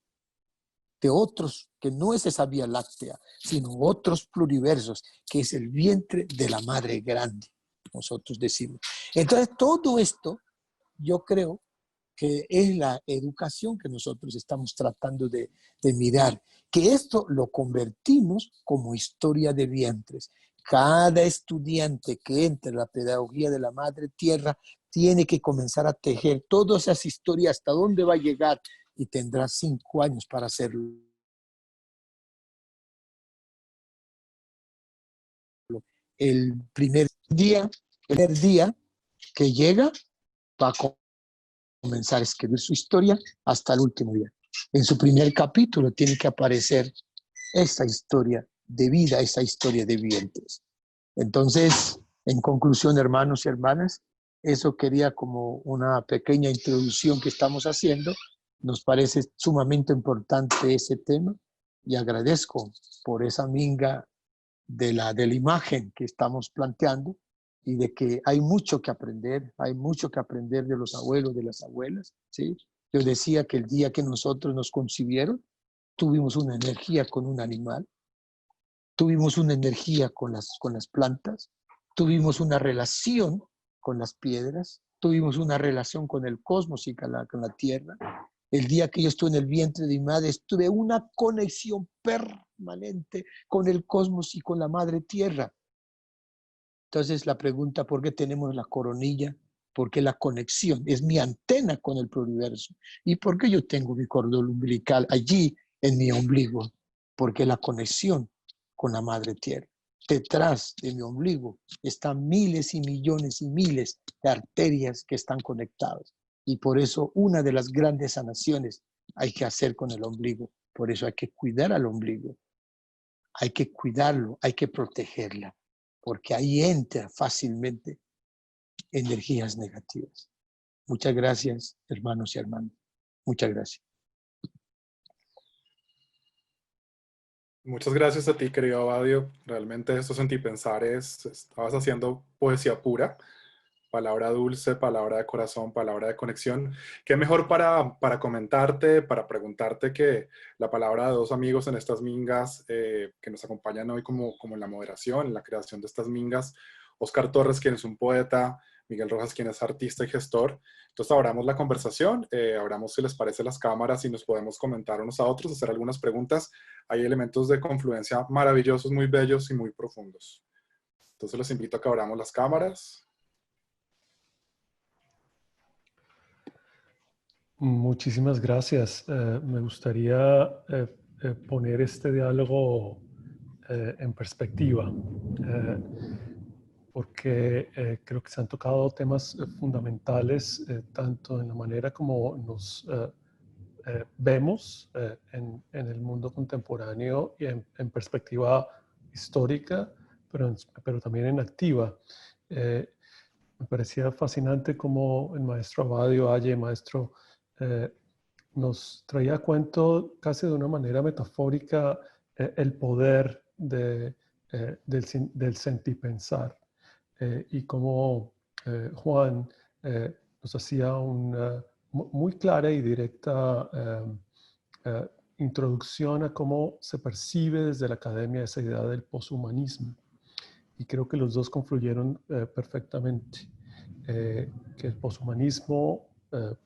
de otros, que no es esa Vía Láctea, sino otros pluriversos, que es el vientre de la Madre Grande, nosotros decimos. Entonces, todo esto, yo creo que es la educación que nosotros estamos tratando de mirar, que esto lo convertimos como historia de vientres. Cada estudiante que entre en la pedagogía de la Madre Tierra tiene que comenzar a tejer todas esas historias, hasta dónde va a llegar, y tendrá 5 años para hacerlo. El primer día que llega, va a comenzar a escribir su historia hasta el último día. En su primer capítulo tiene que aparecer esta historia de vida, esta historia de vientres. Entonces, en conclusión, hermanos y hermanas, eso quería como una pequeña introducción que estamos haciendo. Nos parece sumamente importante ese tema y agradezco por esa minga de la imagen que estamos planteando, y de que hay mucho que aprender de los abuelos, de las abuelas, ¿sí? Yo decía que el día que nosotros nos concibieron, tuvimos una energía con un animal, tuvimos una energía con las plantas, tuvimos una relación con las piedras, tuvimos una relación con el cosmos y con la tierra. El día que yo estuve en el vientre de mi madre, tuve una conexión permanente con el cosmos y con la madre tierra. Entonces la pregunta, ¿por qué tenemos la coronilla porque la conexión es mi antena con el pluriverso. ¿Y por qué yo tengo mi cordón umbilical allí en mi ombligo? Porque la conexión con la madre tierra. Detrás de mi ombligo están miles y millones y miles de arterias que están conectadas. Y por eso una de las grandes sanaciones hay que hacer con el ombligo. Por eso hay que cuidar al ombligo. Hay que cuidarlo, hay que protegerla. Porque ahí entra fácilmente energías negativas. Muchas gracias, hermanos y hermanas. Muchas gracias. Muchas gracias a ti, querido Abadio. Realmente esto Sentí Pensar estabas haciendo poesía pura, palabra dulce, palabra de corazón, palabra de conexión. ¿Qué mejor para comentarte, para preguntarte que la palabra de dos amigos en estas mingas que nos acompañan hoy como en la moderación, en la creación de estas mingas? Oscar Torres, quien es un poeta, Miguel Rojas, quien es artista y gestor. Entonces abramos la conversación, abramos, si les parece, las cámaras y nos podemos comentar unos a otros, hacer algunas preguntas. Hay elementos de confluencia maravillosos, muy bellos y muy profundos. Entonces los invito a que abramos las cámaras. Muchísimas gracias. Me gustaría poner este diálogo en perspectiva, porque creo que se han tocado temas fundamentales, tanto en la manera como nos vemos en el mundo contemporáneo y en perspectiva histórica, pero también en activa. Me parecía fascinante cómo el maestro Abadio Valle, maestro, nos traía a cuento casi de una manera metafórica el poder del sentipensar, y cómo Juan nos hacía una muy clara y directa introducción a cómo se percibe desde la academia esa idea del poshumanismo. Y creo que los dos confluyeron perfectamente. Que el poshumanismo,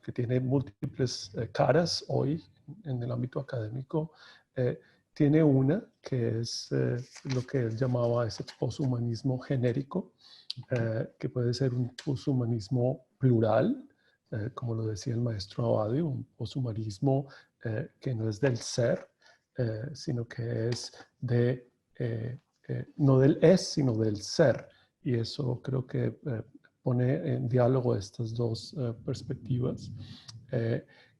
que tiene múltiples caras hoy en el ámbito académico, tiene una que es lo que él llamaba ese poshumanismo genérico, que puede ser un poshumanismo plural, como lo decía el maestro Abadio, un poshumanismo que no es del ser, sino que es no del es, sino del ser. Y eso creo que pone en diálogo estas dos perspectivas,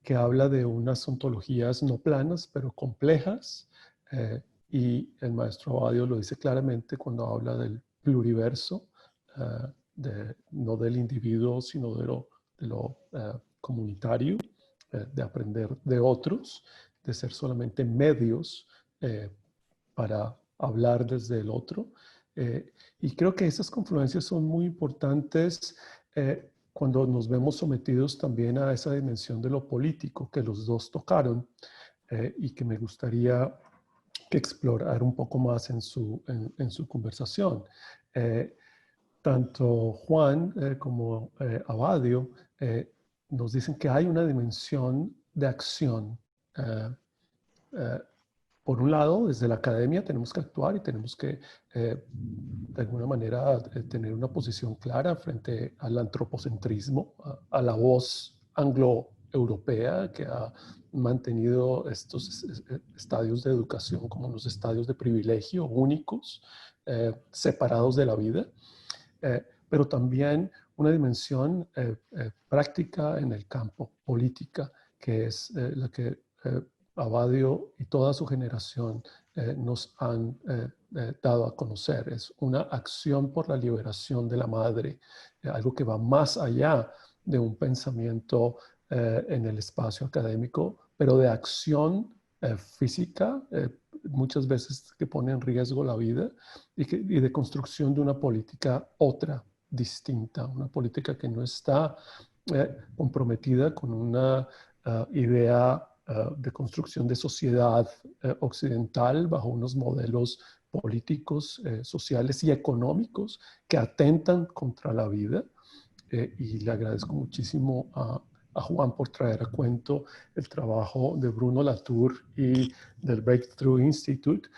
que habla de unas ontologías no planas, pero complejas, y el maestro Abadio lo dice claramente cuando habla del pluriverso, no del individuo, sino de lo comunitario, de aprender de otros, de ser solamente medios para hablar desde el otro. Y creo que esas confluencias son muy importantes cuando nos vemos sometidos también a esa dimensión de lo político que los dos tocaron, y que me gustaría que explorar un poco más en su conversación. Tanto Juan como Abadio nos dicen que hay una dimensión de acción. Por un lado, desde la academia tenemos que actuar y tenemos que, de alguna manera, tener una posición clara frente al antropocentrismo, a la voz anglo-europea que ha mantenido estos estadios de educación como unos estadios de privilegio únicos, separados de la vida. Pero también una dimensión práctica en el campo, política, que es la que Abadio y toda su generación nos han dado a conocer. Es una acción por la liberación de la madre, algo que va más allá de un pensamiento en el espacio académico, pero de acción física, muchas veces que pone en riesgo la vida, y de construcción de una política otra, distinta, una política que no está comprometida con una idea de construcción de sociedad occidental bajo unos modelos políticos, sociales y económicos que atentan contra la vida. Y le agradezco muchísimo a Juan por traer a cuento el trabajo de Bruno Latour y del Breakthrough Institute,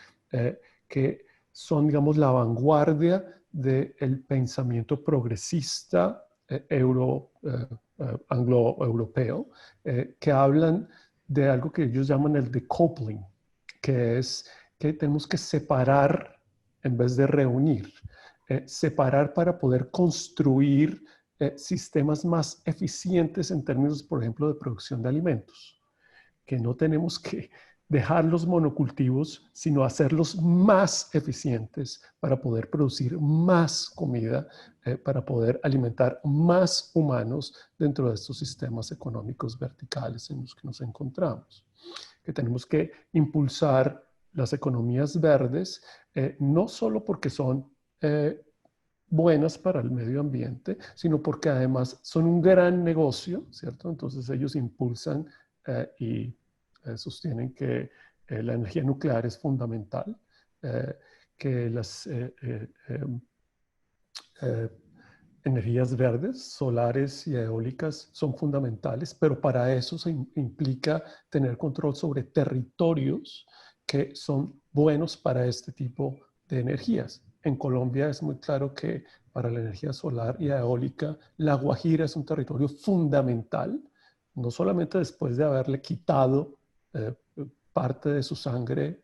que son, digamos, la vanguardia del pensamiento progresista anglo-europeo, que hablan de algo que ellos llaman el decoupling, que es que tenemos que separar en vez de reunir. Separar para poder construir sistemas más eficientes en términos, por ejemplo, de producción de alimentos. Que no tenemos que dejar los monocultivos, sino hacerlos más eficientes para poder producir más comida, para poder alimentar más humanos dentro de estos sistemas económicos verticales en los que nos encontramos. Que tenemos que impulsar las economías verdes, no solo porque son buenas para el medio ambiente, sino porque además son un gran negocio, ¿cierto? Entonces ellos impulsan y sostienen que la energía nuclear es fundamental, que las energías verdes, solares y eólicas son fundamentales, pero para eso se implica tener control sobre territorios que son buenos para este tipo de energías. En Colombia es muy claro que para la energía solar y eólica, La Guajira es un territorio fundamental, no solamente después de haberle quitado parte de su sangre,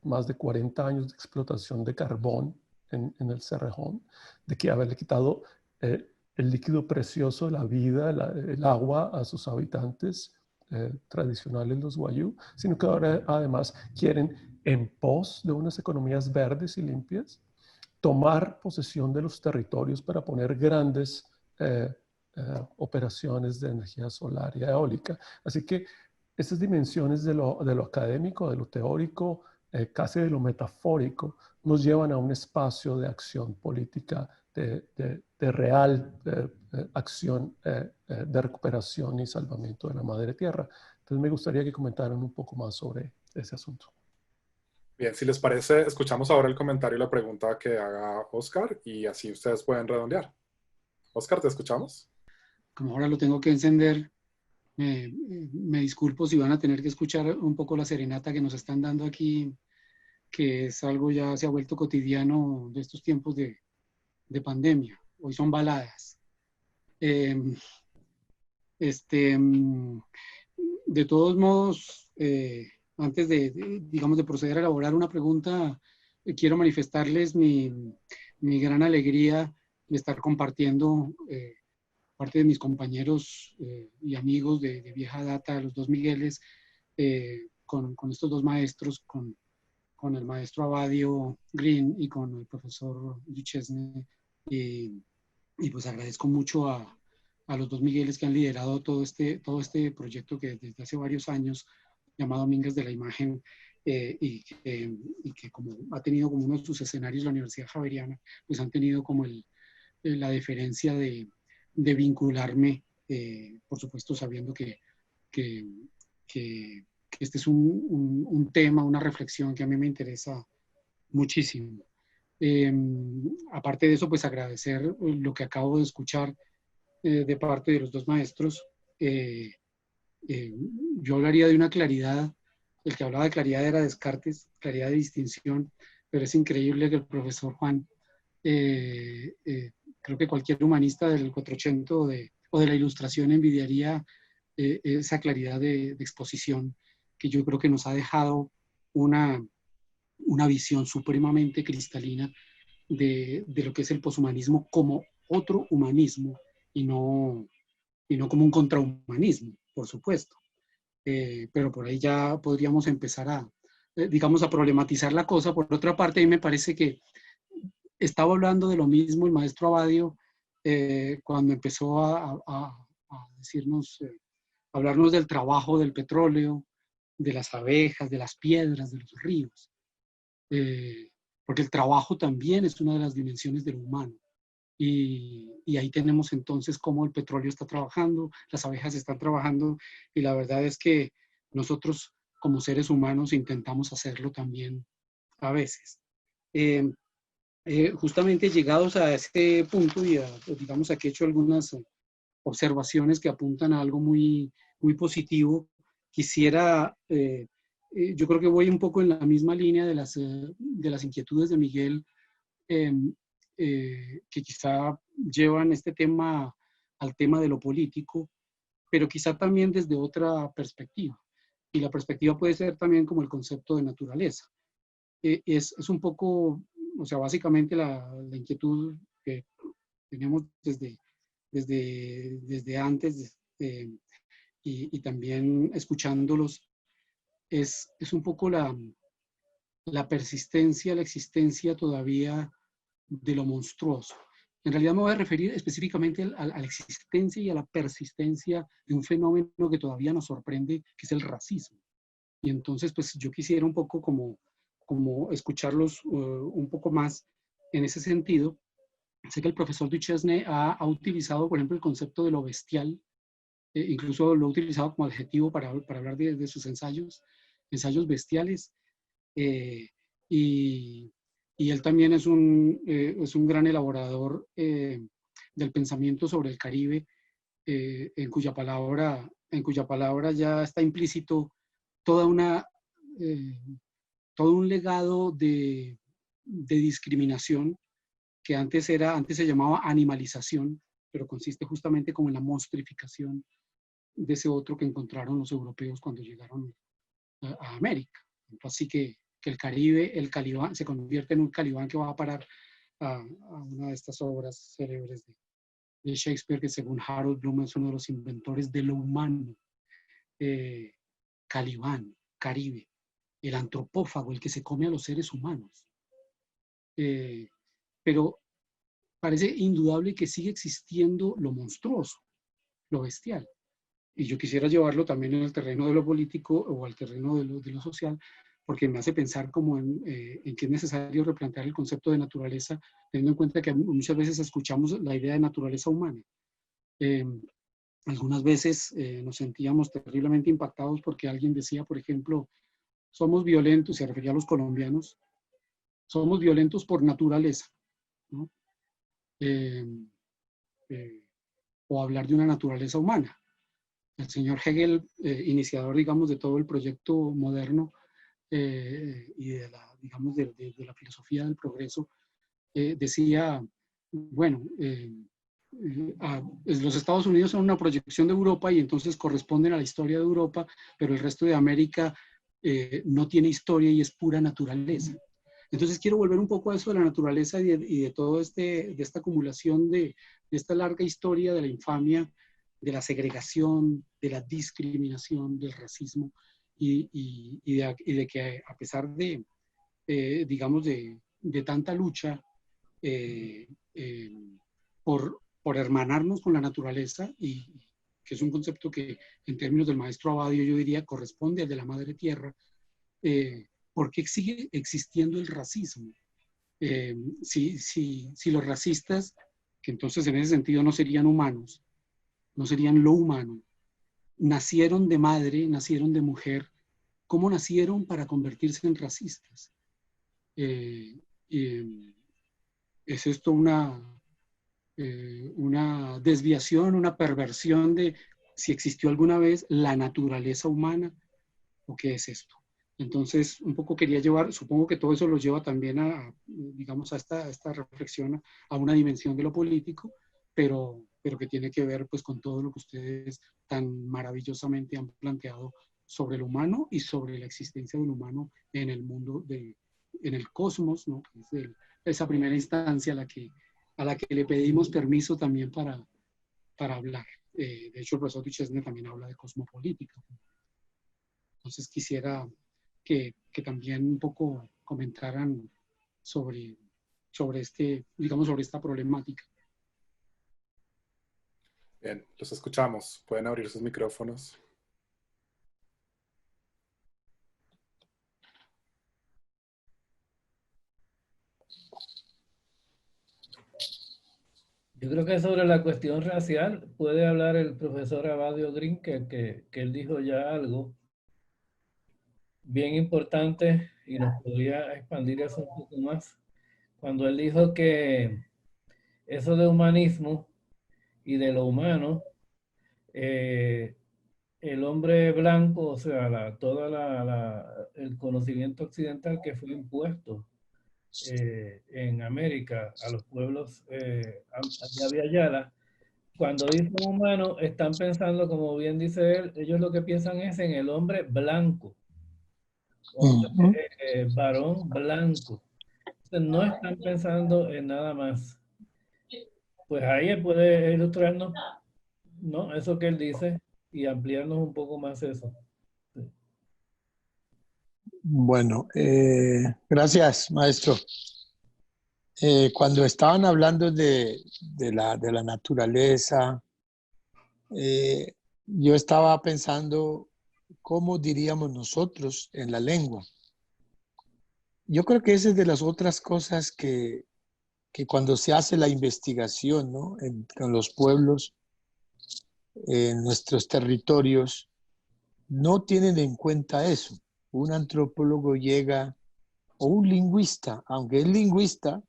más de 40 años de explotación de carbón en el Cerrejón, de que haberle quitado el líquido precioso, la vida, el agua a sus habitantes tradicionales, los Wayuu, sino que ahora además quieren, en pos de unas economías verdes y limpias, tomar posesión de los territorios para poner grandes operaciones de energía solar y eólica. Así que estas dimensiones de lo académico, de lo teórico, casi de lo metafórico, nos llevan a un espacio de acción política, de real acción de recuperación y salvamiento de la madre tierra. Entonces me gustaría que comentaran un poco más sobre ese asunto. Bien, si les parece, escuchamos ahora el comentario y la pregunta que haga Oscar y así ustedes pueden redondear. Oscar, ¿te escuchamos? Como ahora lo tengo que encender, me disculpo si van a tener que escuchar un poco la serenata que nos están dando aquí, que es algo ya se ha vuelto cotidiano de estos tiempos de pandemia. Hoy son baladas. De todos modos, antes digamos, de proceder a elaborar una pregunta, quiero manifestarles mi gran alegría de estar compartiendo parte de mis compañeros y amigos de vieja data, los dos Migueles, con estos dos maestros, con el maestro Abadio Green y con el profesor Duchesne. Y pues agradezco mucho a los dos Migueles que han liderado todo este proyecto que desde hace varios años, llamado Amigas de la Imagen, y que como ha tenido como uno de sus escenarios la Universidad Javeriana, pues han tenido como la deferencia de vincularme, por supuesto sabiendo que este es un tema, una reflexión que a mí me interesa muchísimo. Aparte de eso, pues agradecer lo que acabo de escuchar de parte de los dos maestros. Yo hablaría de una claridad, el que hablaba de claridad era Descartes, claridad de distinción, pero es increíble que el profesor Juan, creo que cualquier humanista del 480 o de la Ilustración envidiaría esa claridad de exposición, que yo creo que nos ha dejado una visión supremamente cristalina de lo que es el poshumanismo como otro humanismo y no como un contrahumanismo, por supuesto. Pero por ahí ya podríamos empezar digamos, a problematizar la cosa. Por otra parte, a mí me parece que estaba hablando de lo mismo el maestro Abadio cuando empezó a decirnos, hablarnos del trabajo del petróleo, de las abejas, de las piedras, de los ríos. Porque el trabajo también es una de las dimensiones de lo humano. Y ahí tenemos entonces cómo el petróleo está trabajando, las abejas están trabajando, y la verdad es que nosotros como seres humanos intentamos hacerlo también a veces. Justamente llegados a este punto y digamos aquí he hecho algunas observaciones que apuntan a algo muy, muy positivo, quisiera, yo creo que voy un poco en la misma línea de las inquietudes de Miguel, que quizá llevan este tema al tema de lo político, pero quizá también desde otra perspectiva. Y la perspectiva puede ser también como el concepto de naturaleza. Es un poco, o sea, básicamente la inquietud que tenemos desde antes y también escuchándolos, es un poco la persistencia, la existencia todavía de lo monstruoso. En realidad me voy a referir específicamente a la existencia y a la persistencia de un fenómeno que todavía nos sorprende, que es el racismo. Y entonces, pues yo quisiera un poco como escucharlos un poco más en ese sentido. Sé que el profesor Duchesne ha utilizado, por ejemplo, el concepto de lo bestial, incluso lo ha utilizado como adjetivo para hablar de sus ensayos bestiales. Y, y él también es un gran elaborador del pensamiento sobre el Caribe, en cuya palabra ya está implícito toda todo un legado de discriminación que antes se llamaba animalización, pero consiste justamente como en la monstrificación de ese otro que encontraron los europeos cuando llegaron a América. Así que el Caribe, el Calibán, se convierte en un Calibán que va a parar a una de estas obras célebres de Shakespeare, que según Harold Bloom es uno de los inventores de lo humano. Calibán, Caribe, el antropófago, el que se come a los seres humanos. Pero parece indudable que sigue existiendo lo monstruoso, lo bestial. Y yo quisiera llevarlo también en el terreno de lo político o al terreno de lo social, porque me hace pensar como en que es necesario replantear el concepto de naturaleza, teniendo en cuenta que muchas veces escuchamos la idea de naturaleza humana. Algunas veces nos sentíamos terriblemente impactados porque alguien decía, por ejemplo, somos violentos, se refería a los colombianos, somos violentos por naturaleza, ¿no? O hablar de una naturaleza humana. El señor Hegel, iniciador, digamos, de todo el proyecto moderno y de la filosofía del progreso, decía, bueno, los Estados Unidos son una proyección de Europa y entonces corresponden a la historia de Europa, pero el resto de América no tiene historia y es pura naturaleza. Entonces quiero volver un poco a eso de la naturaleza y de todo de esta acumulación de esta larga historia de la infamia, de la segregación, de la discriminación, del racismo y de que a pesar digamos, de tanta lucha por hermanarnos con la naturaleza, y que es un concepto que en términos del maestro Abadio yo diría corresponde al de la madre tierra, ¿por qué sigue existiendo el racismo? Si los racistas, que entonces en ese sentido no serían humanos, no serían lo humano, nacieron de madre, nacieron de mujer, ¿cómo nacieron para convertirse en racistas? ¿Es esto una desviación, una perversión de si existió alguna vez la naturaleza humana o qué es esto? Entonces, un poco quería llevar, supongo que todo eso lo lleva también digamos, a esta reflexión, a una dimensión de lo político, pero que tiene que ver pues con todo lo que ustedes tan maravillosamente han planteado sobre el humano y sobre la existencia del humano en el mundo, en el cosmos, ¿no? Que es esa primera instancia a la que le pedimos permiso también para hablar. De hecho, el profesor Duchesne también habla de cosmopolítica. Entonces quisiera que también un poco comentaran sobre digamos, sobre esta problemática. Bien, los escuchamos. Pueden abrir sus micrófonos. Yo creo que sobre la cuestión racial puede hablar el profesor Abadio Green, que él dijo ya algo bien importante y nos podría expandir eso un poco más. Cuando él dijo que eso de humanismo y de lo humano, el hombre blanco, o sea, todo el conocimiento occidental que fue impuesto en América a los pueblos de Abya Yala, cuando dicen humano, están pensando, como bien dice él, ellos lo que piensan es en el hombre blanco, hombre, Ujú. varón blanco. Entonces, no están pensando en nada más. Pues ahí él puede ilustrarnos, ¿no? Eso que él dice y ampliarnos un poco más eso. Sí. Bueno, gracias, maestro. Cuando estaban hablando de la naturaleza, yo estaba pensando cómo diríamos nosotros en la lengua. Yo creo que esa es de las otras cosas que cuando se hace la investigación, ¿no? Con los pueblos, en nuestros territorios, no tienen en cuenta eso. Un antropólogo llega, o un lingüista, aunque es lingüista,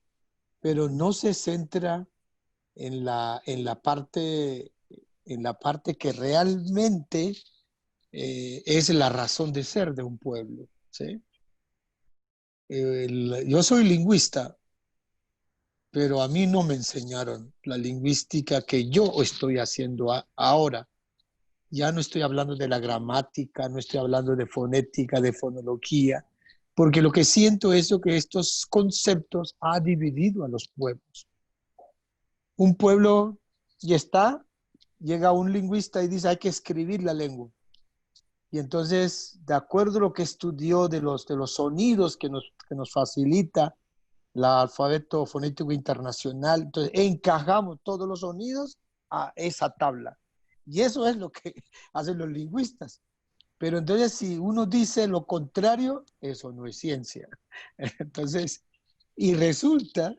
pero no se centra en la parte que realmente es la razón de ser de un pueblo, ¿sí? Yo soy lingüista, pero a mí no me enseñaron la lingüística que yo estoy haciendo ahora. Ya no estoy hablando de la gramática, no estoy hablando de fonética, de fonología, porque lo que siento es que estos conceptos han dividido a los pueblos. Un pueblo ya está, llega un lingüista y dice hay que escribir la lengua. Y entonces, de acuerdo a lo que estudió de los sonidos que nos facilita el alfabeto fonético internacional, entonces encajamos todos los sonidos a esa tabla. Y eso es lo que hacen los lingüistas. Pero entonces, si uno dice lo contrario, eso no es ciencia. Entonces, y resulta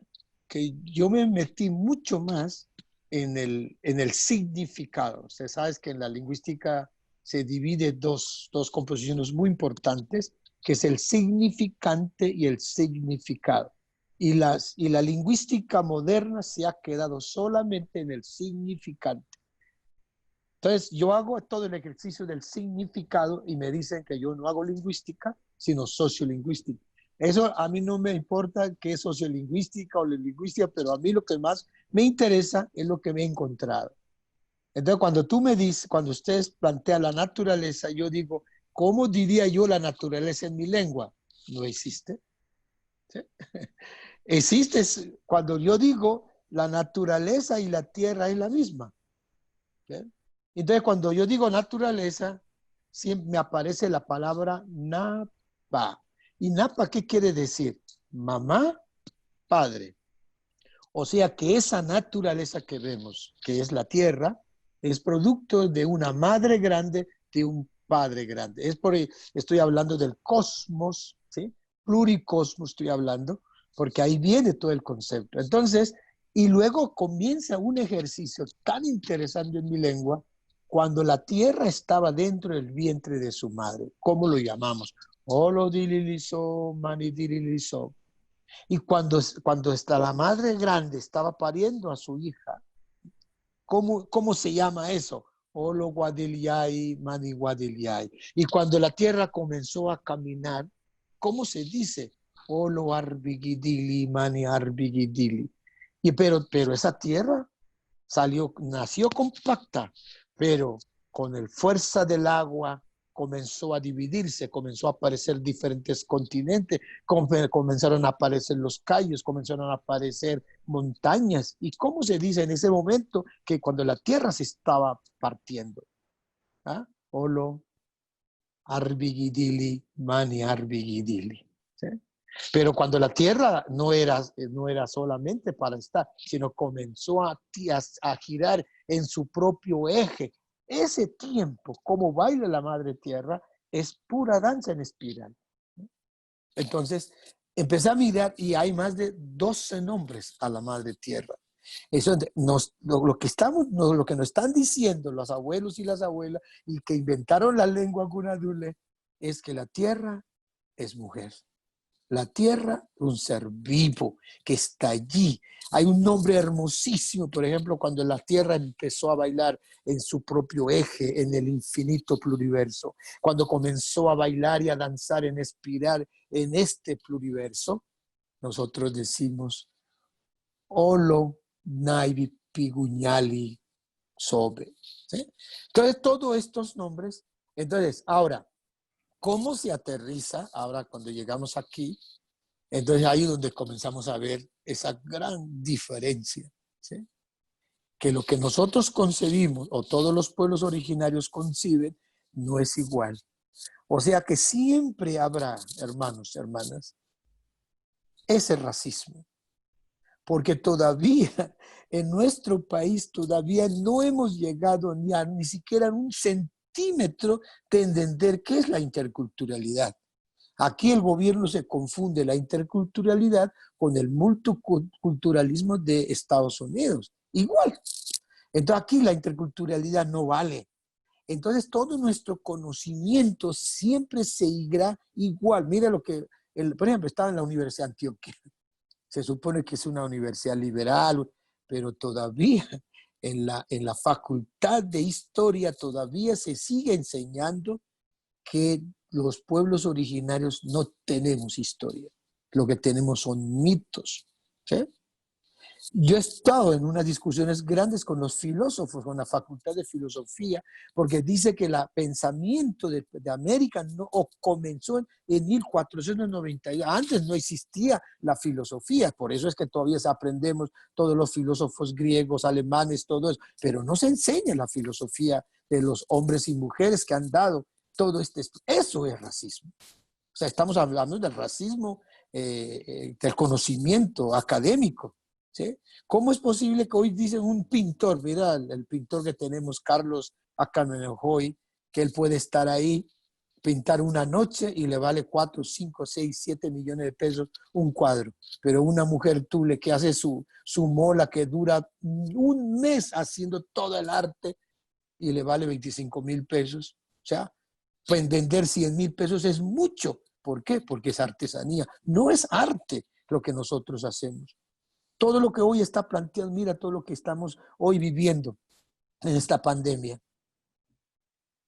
que yo me metí mucho más en el significado. Usted sabe que en la lingüística se divide dos composiciones muy importantes, que es el significante y el significado. Y la lingüística moderna se ha quedado solamente en el significante. Entonces, yo hago todo el ejercicio del significado y me dicen que yo no hago lingüística, sino sociolingüística. Eso a mí no me importa qué es sociolingüística o lingüística, pero a mí lo que más me interesa es lo que me he encontrado. Entonces, cuando tú me dices, cuando ustedes plantean la naturaleza, yo digo, ¿cómo diría yo la naturaleza en mi lengua? No existe. ¿Sí? Existe cuando yo digo la naturaleza y la tierra es la misma. ¿Sí? Entonces, cuando yo digo naturaleza, siempre me aparece la palabra napa. ¿Y napa qué quiere decir? Mamá, padre. O sea que esa naturaleza que vemos, que es la tierra, es producto de una madre grande, de un padre grande. Es por ahí, estoy hablando del cosmos, ¿sí? Pluricosmos estoy hablando, porque ahí viene todo el concepto. Entonces, y luego comienza un ejercicio tan interesante en mi lengua, cuando la tierra estaba dentro del vientre de su madre. ¿Cómo lo llamamos? Olodililizo, manidililizo. Y cuando está la madre grande estaba pariendo a su hija, ¿cómo se llama eso? Olo guadiliai, mani guadiliai. Y cuando la tierra comenzó a caminar, ¿cómo se dice? Olo arbigidili, mani arbigidili. Pero esa tierra nació compacta, pero con el fuerza del agua comenzó a dividirse, comenzó a aparecer diferentes continentes, comenzaron a aparecer los callos, comenzaron a aparecer montañas. ¿Y cómo se dice en ese momento que cuando la tierra se estaba partiendo? ¿Ah? Olo arbigidili, mani arbigidili. ¿Sí? Pero cuando la tierra no era solamente para estar, sino comenzó a girar en su propio eje. Ese tiempo, como baila la madre tierra, es pura danza en espiral. Entonces, empecé a mirar y hay más de 12 nombres a la madre tierra. Eso lo que nos están diciendo los abuelos y las abuelas y que inventaron la lengua gunadule es que la tierra es mujer. La tierra, un ser vivo que está allí. Hay un nombre hermosísimo, por ejemplo, cuando la tierra empezó a bailar en su propio eje, en el infinito pluriverso. Cuando comenzó a bailar y a danzar en espiral en este pluriverso, nosotros decimos, Olo, Naivi, Piguñali, sobre. ¿Sí? Entonces, todos estos nombres. Entonces, ahora, ¿cómo se aterriza? Ahora, cuando llegamos aquí, entonces ahí es donde comenzamos a ver esa gran diferencia. ¿Sí? Que lo que nosotros concebimos, o todos los pueblos originarios conciben, no es igual. O sea que siempre habrá, hermanos, hermanas, ese racismo. Porque todavía en nuestro país todavía no hemos llegado ni siquiera a un centímetro de entender qué es la interculturalidad. Aquí el gobierno se confunde la interculturalidad con el multiculturalismo de Estados Unidos. Igual. Entonces aquí la interculturalidad no vale. Entonces todo nuestro conocimiento siempre se irá igual. Mira lo que, por ejemplo, estaba en la Universidad de Antioquia. Se supone que es una universidad liberal, pero todavía en la facultad de historia todavía se sigue enseñando que los pueblos originarios no tenemos historia. Lo que tenemos son mitos. ¿Sí? Yo he estado en unas discusiones grandes con los filósofos, con la Facultad de Filosofía, porque dice que el pensamiento de América comenzó en 1492. Antes no existía la filosofía, por eso es que todavía aprendemos todos los filósofos griegos, alemanes, todo eso, pero no se enseña la filosofía de los hombres y mujeres que han dado todo este. Eso es racismo. O sea, estamos hablando del racismo, del conocimiento académico. ¿Sí? ¿Cómo es posible que hoy dicen un pintor, mira el pintor que tenemos, Carlos Acamenejoy, que él puede estar ahí, pintar una noche y le vale 4, 5, 6, 7 millones de pesos un cuadro? Pero una mujer tule que hace su mola que dura un mes haciendo todo el arte y le vale 25,000 pesos. O sea, pues vender 100,000 pesos es mucho. ¿Por qué? Porque es artesanía. No es arte lo que nosotros hacemos. Todo lo que hoy está planteado, mira todo lo que estamos hoy viviendo en esta pandemia.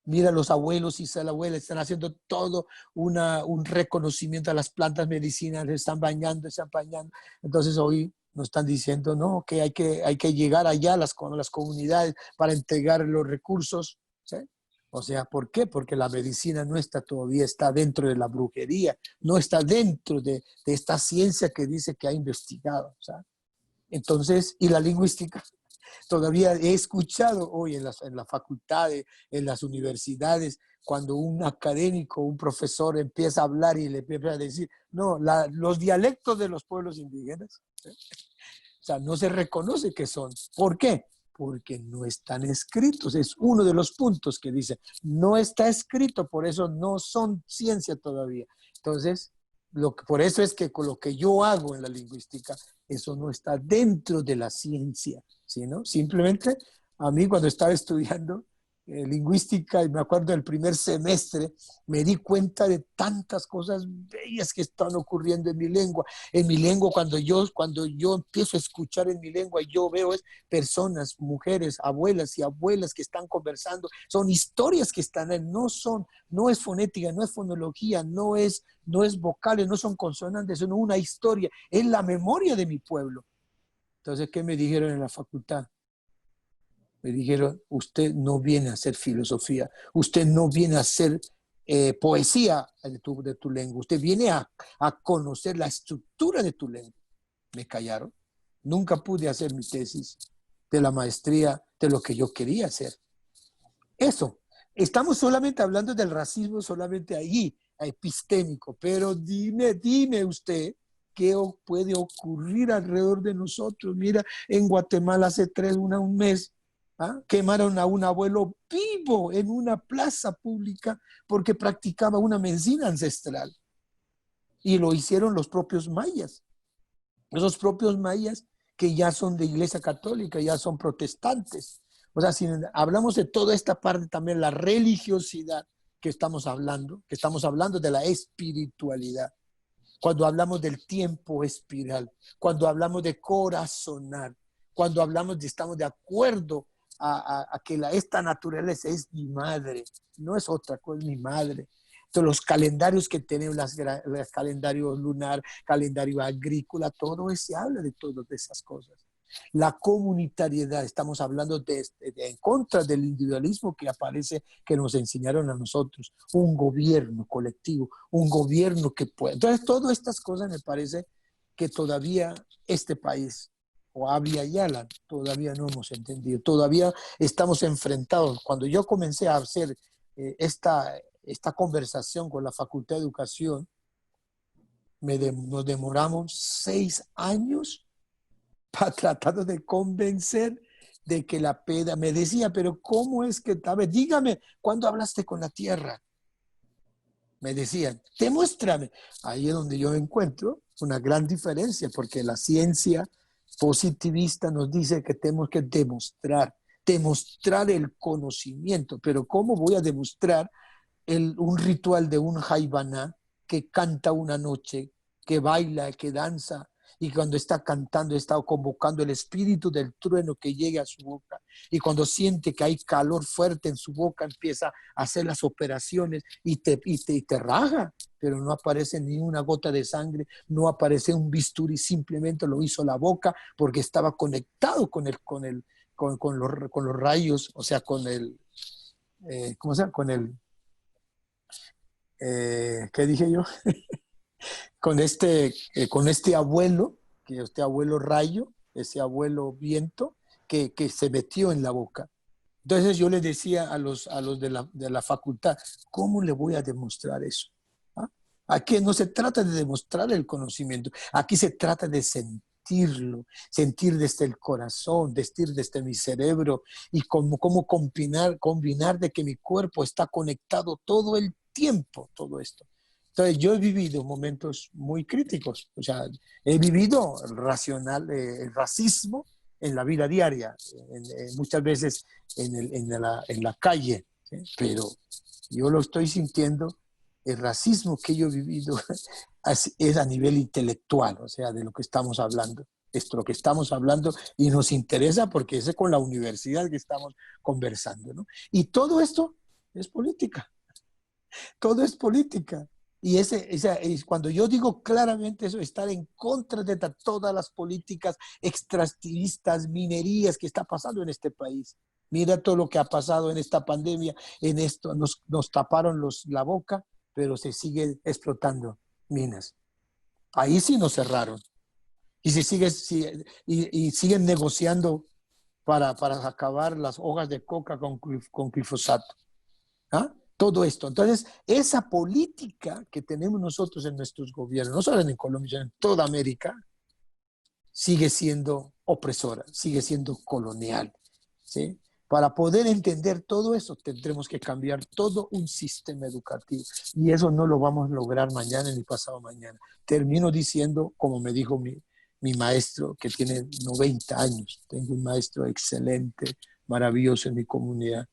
Mira, los abuelos y las abuelas están haciendo todo un reconocimiento a las plantas medicinales, están bañando. Entonces hoy nos están diciendo, no, que hay que llegar allá a las comunidades para entregar los recursos. ¿Sí? O sea, ¿por qué? Porque la medicina todavía está dentro de la brujería, no está dentro de esta ciencia que dice que ha investigado. ¿Sí? Entonces, y la lingüística, todavía he escuchado hoy en la facultad, en las universidades, cuando un académico, un profesor empieza a hablar y le empieza a decir, no, los dialectos de los pueblos indígenas, ¿sí? O sea, no se reconoce que son. ¿Por qué? Porque no están escritos. Es uno de los puntos que dice, no está escrito, por eso no son ciencia todavía. Entonces, por eso es que con lo que yo hago en la lingüística, eso no está dentro de la ciencia, ¿no? Simplemente a mí cuando estaba estudiando lingüística, y me acuerdo del primer semestre, me di cuenta de tantas cosas bellas que están ocurriendo en mi lengua. En mi lengua, cuando yo empiezo a escuchar en mi lengua, yo veo personas, mujeres, abuelas y abuelas que están conversando. Son historias que están ahí, no es fonética, no es fonología, no es vocales, no son consonantes, son una historia, es la memoria de mi pueblo. Entonces, ¿qué me dijeron en la facultad? Me dijeron, usted no viene a hacer filosofía, usted no viene a hacer poesía de tu lengua, usted viene a conocer la estructura de tu lengua. Me callaron. Nunca pude hacer mi tesis de la maestría de lo que yo quería hacer. Eso. Estamos solamente hablando del racismo, solamente allí, epistémico, pero dime usted qué puede ocurrir alrededor de nosotros. Mira, en Guatemala hace un mes, quemaron a un abuelo vivo en una plaza pública porque practicaba una medicina ancestral. Y lo hicieron los propios mayas. Esos propios mayas que ya son de iglesia católica, ya son protestantes. O sea, si hablamos de toda esta parte también, la religiosidad que estamos hablando de la espiritualidad. Cuando hablamos del tiempo espiral, cuando hablamos de corazonar, cuando hablamos de estamos de acuerdo a que esta naturaleza es mi madre, no es otra cosa, es mi madre. Entonces, los calendarios que tenemos, el calendario lunar, calendario agrícola, todo se habla de todas esas cosas. La comunitariedad, estamos hablando en contra del individualismo que aparece, que nos enseñaron a nosotros. Un gobierno colectivo, un gobierno que puede. Entonces, todas estas cosas me parece que todavía este país, o Abya Yala, todavía no hemos entendido. Todavía estamos enfrentados. Cuando yo comencé a hacer esta conversación con la Facultad de Educación, nos demoramos 6 años para tratar de convencer de que la peda me decía, pero ¿cómo es que, a ver, dígame, ¿cuándo hablaste con la tierra? Me decían, demuéstrame. Ahí es donde yo encuentro una gran diferencia, porque la ciencia positivista nos dice que tenemos que demostrar el conocimiento, pero ¿cómo voy a demostrar un ritual de un jaibaná que canta una noche, que baila, que danza, y cuando está cantando está convocando el espíritu del trueno que llegue a su boca, y cuando siente que hay calor fuerte en su boca empieza a hacer las operaciones y te raja, pero no aparece ni una gota de sangre, no aparece un bisturí, simplemente lo hizo la boca porque estaba conectado con los rayos, o sea, con el, ¿cómo se llama? Con el, ¿qué dije yo? con este abuelo, que este abuelo rayo, ese abuelo viento, que se metió en la boca. Entonces yo le decía a los de la facultad, ¿cómo le voy a demostrar eso? ¿Ah? Aquí no se trata de demostrar el conocimiento, aquí se trata de sentirlo, sentir desde el corazón, sentir desde mi cerebro y cómo combinar de que mi cuerpo está conectado todo el tiempo, todo esto. Entonces, yo he vivido momentos muy críticos, o sea, he vivido el racismo en la vida diaria, muchas veces en la calle, ¿sí? Pero yo lo estoy sintiendo, el racismo que yo he vivido es a nivel intelectual, o sea, de lo que estamos hablando. Esto lo que estamos hablando y nos interesa porque es con la universidad que estamos conversando, ¿no? Y todo esto es política, todo es política. Y cuando yo digo claramente eso, estar en contra de todas las políticas extractivistas, minerías que está pasando en este país. Mira todo lo que ha pasado en esta pandemia, en esto, nos taparon la boca, pero se sigue explotando minas. Ahí sí nos cerraron. Y siguen negociando para acabar las hojas de coca con glifosato. ¿Ah? Todo esto. Entonces, esa política que tenemos nosotros en nuestros gobiernos, no solo en Colombia, sino en toda América, sigue siendo opresora, sigue siendo colonial, ¿sí? Para poder entender todo eso, tendremos que cambiar todo un sistema educativo. Y eso no lo vamos a lograr mañana ni pasado mañana. Termino diciendo, como me dijo mi maestro, que tiene 90 años, tengo un maestro excelente, maravilloso en mi comunidad,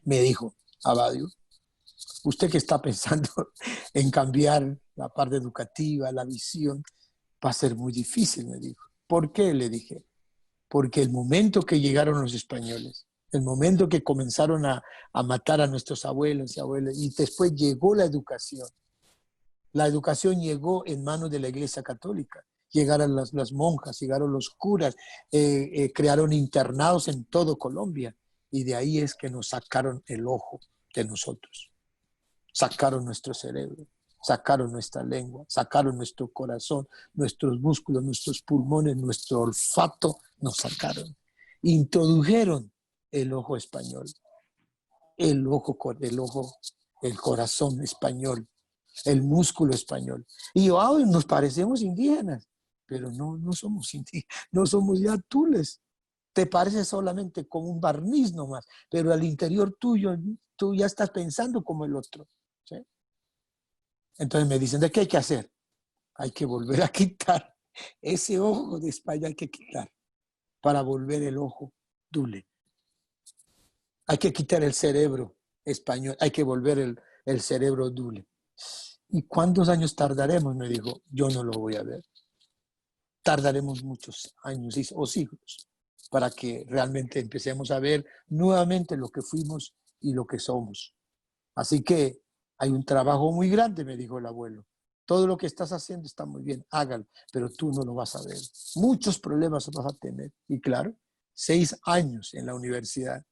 me dijo, Abadio, usted que está pensando en cambiar la parte educativa, la visión, va a ser muy difícil, me dijo. ¿Por qué? Le dije. Porque el momento que llegaron los españoles, el momento que comenzaron a matar a nuestros abuelos y abuelas, y después llegó la educación llegó en manos de la Iglesia Católica. Llegaron las monjas, llegaron los curas, crearon internados en todo Colombia, y de ahí es que nos sacaron el ojo de nosotros. Sacaron nuestro cerebro, sacaron nuestra lengua, sacaron nuestro corazón, nuestros músculos, nuestros pulmones, nuestro olfato, nos sacaron. Introdujeron el ojo español, el corazón español, el músculo español. Y hoy nos parecemos indígenas, pero no somos indígenas, no somos ya tules. Te parece solamente como un barniz nomás, pero al interior tuyo, tú ya estás pensando como el otro. ¿Sí? Entonces me dicen, ¿de qué hay que hacer? Hay que volver a quitar ese ojo de España, hay que quitar para volver el ojo dule. Hay que quitar el cerebro español, hay que volver el cerebro dule. ¿Y cuántos años tardaremos? Me dijo, yo no lo voy a ver. Tardaremos muchos años o siglos para que realmente empecemos a ver nuevamente lo que fuimos y lo que somos. Así que hay un trabajo muy grande, me dijo el abuelo. todo lo que estás haciendo está muy bien, hágalo, pero tú no lo vas a ver. Muchos problemas vas a tener. Y claro, 6 años en la universidad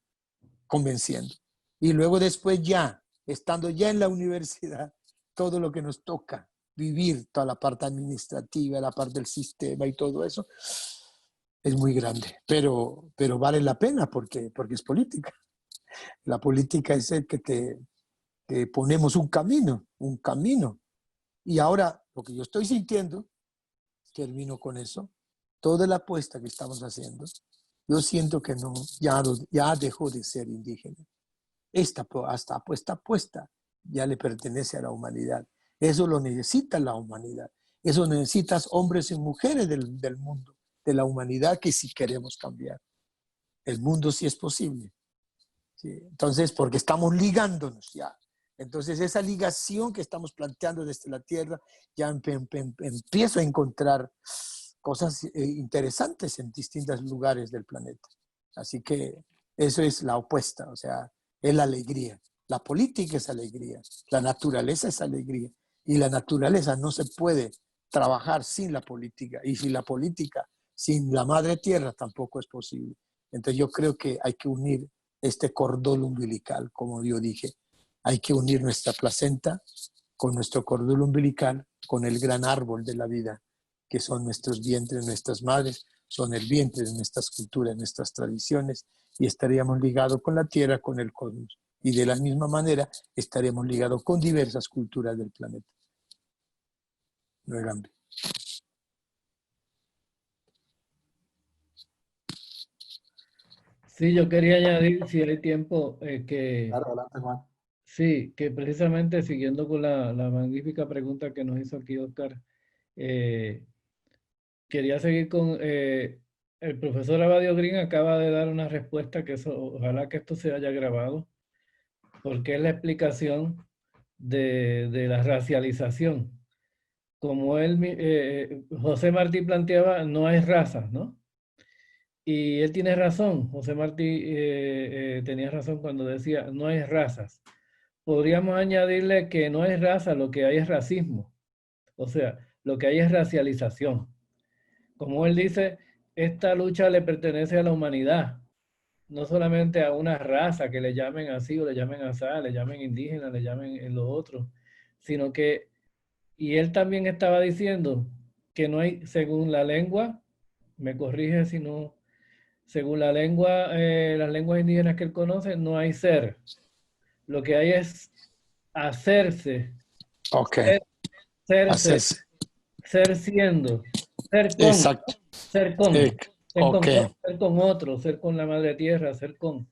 convenciendo. Y luego después ya, estando ya en la universidad, todo lo que nos toca vivir, toda la parte administrativa, la parte del sistema y todo eso, es muy grande. Pero vale la pena porque es política. La política es el que te ponemos un camino. Y ahora, lo que yo estoy sintiendo, termino con eso, toda la apuesta que estamos haciendo, yo siento que no, ya dejó de ser indígena. Esta apuesta ya le pertenece a la humanidad. Eso lo necesita la humanidad. Eso necesitas hombres y mujeres del mundo, de la humanidad, que si queremos cambiar. El mundo sí es posible. ¿Sí? Entonces, porque estamos ligándonos ya. Entonces, esa ligación que estamos planteando desde la Tierra, ya empiezo a encontrar cosas interesantes en distintos lugares del planeta. Así que eso es la opuesta, o sea, es la alegría. La política es alegría, la naturaleza es alegría. Y la naturaleza no se puede trabajar sin la política. Y sin la política, sin la madre tierra, tampoco es posible. Entonces yo creo que hay que unir este cordón umbilical, como yo dije. Hay que unir nuestra placenta con nuestro cordón umbilical, con el gran árbol de la vida, que son nuestros vientres, nuestras madres, son el vientre de nuestras culturas, nuestras tradiciones, y estaríamos ligados con la tierra, con el cosmos. Y de la misma manera estaremos ligados con diversas culturas del planeta. Nuevamente. Sí, yo quería añadir, si hay tiempo, que Claro, adelante, Juan. sí, que precisamente siguiendo con la magnífica pregunta que nos hizo aquí Oscar, quería seguir con el profesor Abadio Green acaba de dar una respuesta que ojalá que esto se haya grabado, porque es la explicación de la racialización. Como José Martí planteaba, no hay razas, ¿no? Y él tiene razón, José Martí tenía razón cuando decía, no hay razas. Podríamos añadirle que no hay raza, lo que hay es racismo. O sea, lo que hay es racialización. Como él dice, esta lucha le pertenece a la humanidad, no solamente a una raza que le llamen así o le llamen así, le llamen indígena, le llamen lo otro, sino que, y él también estaba diciendo que no hay, según la lengua, me corrige si no, según la lengua, las lenguas indígenas que él conoce, no hay ser. Lo que hay es hacerse, Ok. serse, Haces. ser siendo, ser con, Exacto. ser con, Ok. ser con otro, ser con la madre tierra, ser con.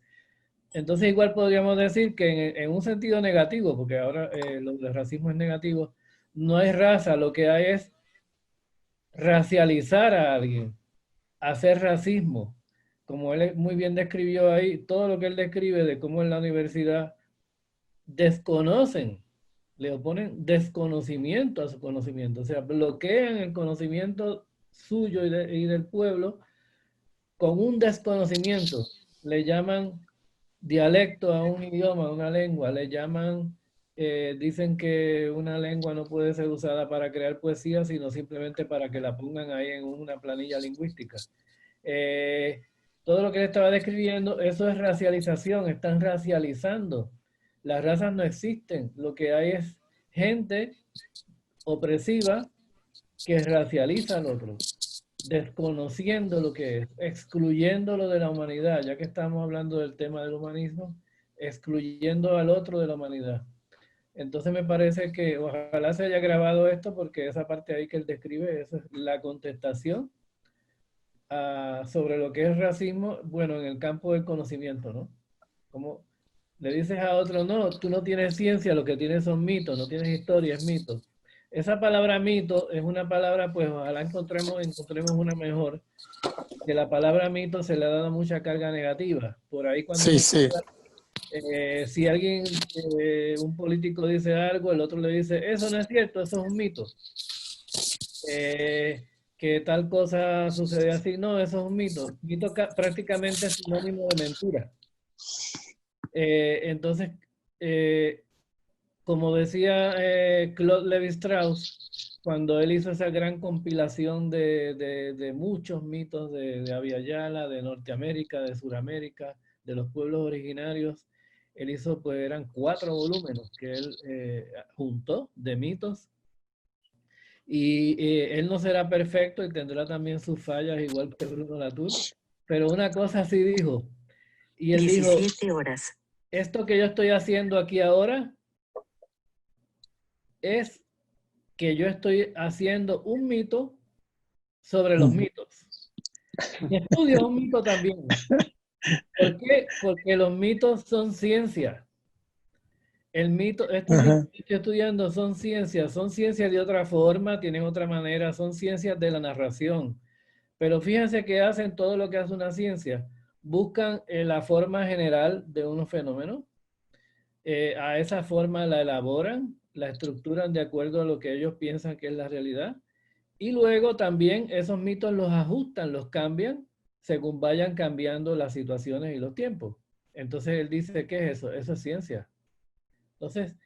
Entonces igual podríamos decir que en un sentido negativo, porque ahora lo del racismo es negativo, no hay raza, lo que hay es racializar a alguien, hacer racismo. Como él muy bien describió ahí, todo lo que él describe de cómo en la universidad desconocen, le oponen desconocimiento a su conocimiento, o sea, bloquean el conocimiento suyo y del pueblo con un desconocimiento. Le llaman dialecto a un idioma, a una lengua, le llaman, dicen que una lengua no puede ser usada para crear poesía, sino simplemente para que la pongan ahí en una planilla lingüística. Todo lo que él estaba describiendo, eso es racialización, están racializando. Las razas no existen, lo que hay es gente opresiva que racializa al otro, desconociendo lo que es, excluyéndolo de la humanidad, ya que estamos hablando del tema del humanismo, excluyendo al otro de la humanidad. Entonces me parece que ojalá se haya grabado esto porque esa parte ahí que él describe, esa es la contestación sobre lo que es racismo, bueno, en el campo del conocimiento, ¿no? Como le dices a otro, no, tú no tienes ciencia, lo que tienes son mitos, no tienes historia, es mito. Esa palabra mito es una palabra, pues ojalá encontremos una mejor, que la palabra mito se le ha dado mucha carga negativa. Por ahí cuando Sí, sí. si alguien, un político dice algo, el otro le dice, eso no es cierto, eso es un mito. Que tal cosa sucede así, no, eso es un mito. Mito prácticamente es sinónimo de mentira. Entonces, como decía Claude Lévi-Strauss, cuando él hizo esa gran compilación de muchos mitos de Abya Yala, de Norteamérica, de Suramérica, de los pueblos originarios, él hizo, pues eran 4 volúmenes que él juntó de mitos. Y él no será perfecto y tendrá también sus fallas, igual que Bruno Latour. Pero una cosa sí dijo. Y él 17 horas. esto que yo estoy haciendo aquí ahora es que yo estoy haciendo un mito sobre los mitos. Mi estudio es un mito también. ¿Por qué? Porque los mitos son ciencia. El mito, estos mitos que estoy estudiando son ciencias de otra forma, tienen otra manera, son ciencias de la narración. Pero fíjense que hacen todo lo que hace una ciencia. Buscan la forma general de unos fenómenos, a esa forma la elaboran, la estructuran de acuerdo a lo que ellos piensan que es la realidad. Y luego también esos mitos los ajustan, los cambian, según vayan cambiando las situaciones y los tiempos. Entonces él dice, ¿qué es eso? Eso es ciencia. Entonces,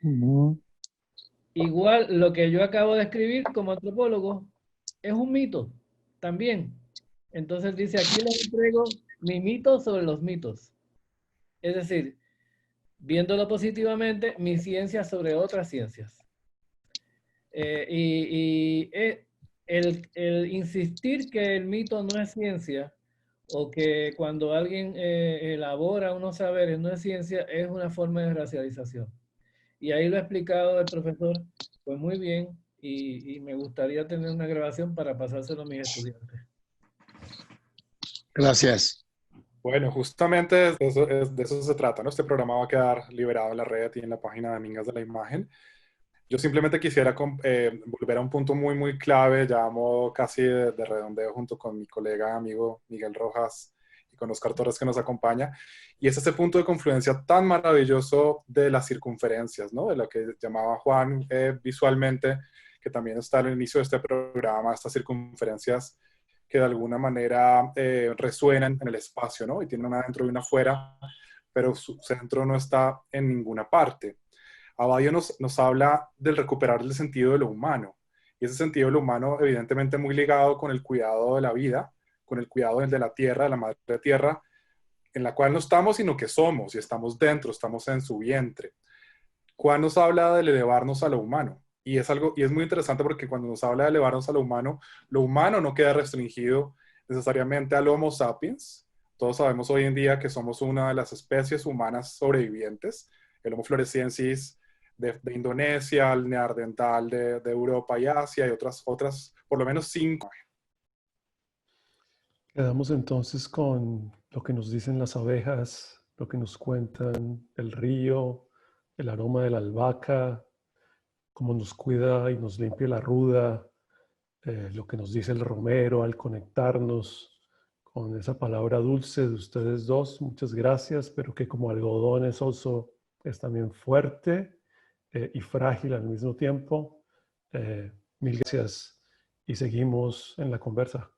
igual lo que yo acabo de escribir como antropólogo es un mito también. Entonces dice, aquí les entrego mi mito sobre los mitos. Es decir, viéndolo positivamente, mi ciencia sobre otras ciencias. El insistir que el mito no es ciencia, o que cuando alguien elabora unos saberes no es ciencia, es una forma de racialización. Y ahí lo ha explicado el profesor, pues muy bien, y me gustaría tener una grabación para pasárselo a mis estudiantes. Gracias. Bueno, justamente de eso se trata, ¿no? Este programa va a quedar liberado en la red y en la página de Amigas de la Imagen. Yo simplemente quisiera volver a un punto muy, muy clave, ya a modo casi de redondeo junto con mi colega, amigo Miguel Rojas y con Oscar Torres que nos acompaña, y es ese punto de confluencia tan maravilloso de las circunferencias, ¿no? De lo que llamaba Juan visualmente, que también está al inicio de este programa, estas circunferencias que de alguna manera resuenan en el espacio, ¿no? Y tienen una adentro y una afuera, pero su centro no está en ninguna parte. Abbadio nos habla del recuperar el sentido de lo humano, y ese sentido de lo humano evidentemente muy ligado con el cuidado de la vida, con el cuidado de la tierra, de la madre tierra, en la cual no estamos, sino que somos, y estamos dentro, estamos en su vientre. Juan nos habla del elevarnos a lo humano, y es muy interesante porque cuando nos habla de elevarnos a lo humano no queda restringido necesariamente al Homo sapiens. Todos sabemos hoy en día que somos una de las especies humanas sobrevivientes, el Homo floresiensis de Indonesia, el neandertal de Europa y Asia, y otras, por lo menos 5. Quedamos entonces con lo que nos dicen las abejas, lo que nos cuentan el río, el aroma de la albahaca, cómo nos cuida y nos limpia la ruda, lo que nos dice el romero al conectarnos con esa palabra dulce de ustedes dos. Muchas gracias, pero que como algodón es oso, es también fuerte y frágil al mismo tiempo. Mil gracias y seguimos en la conversa.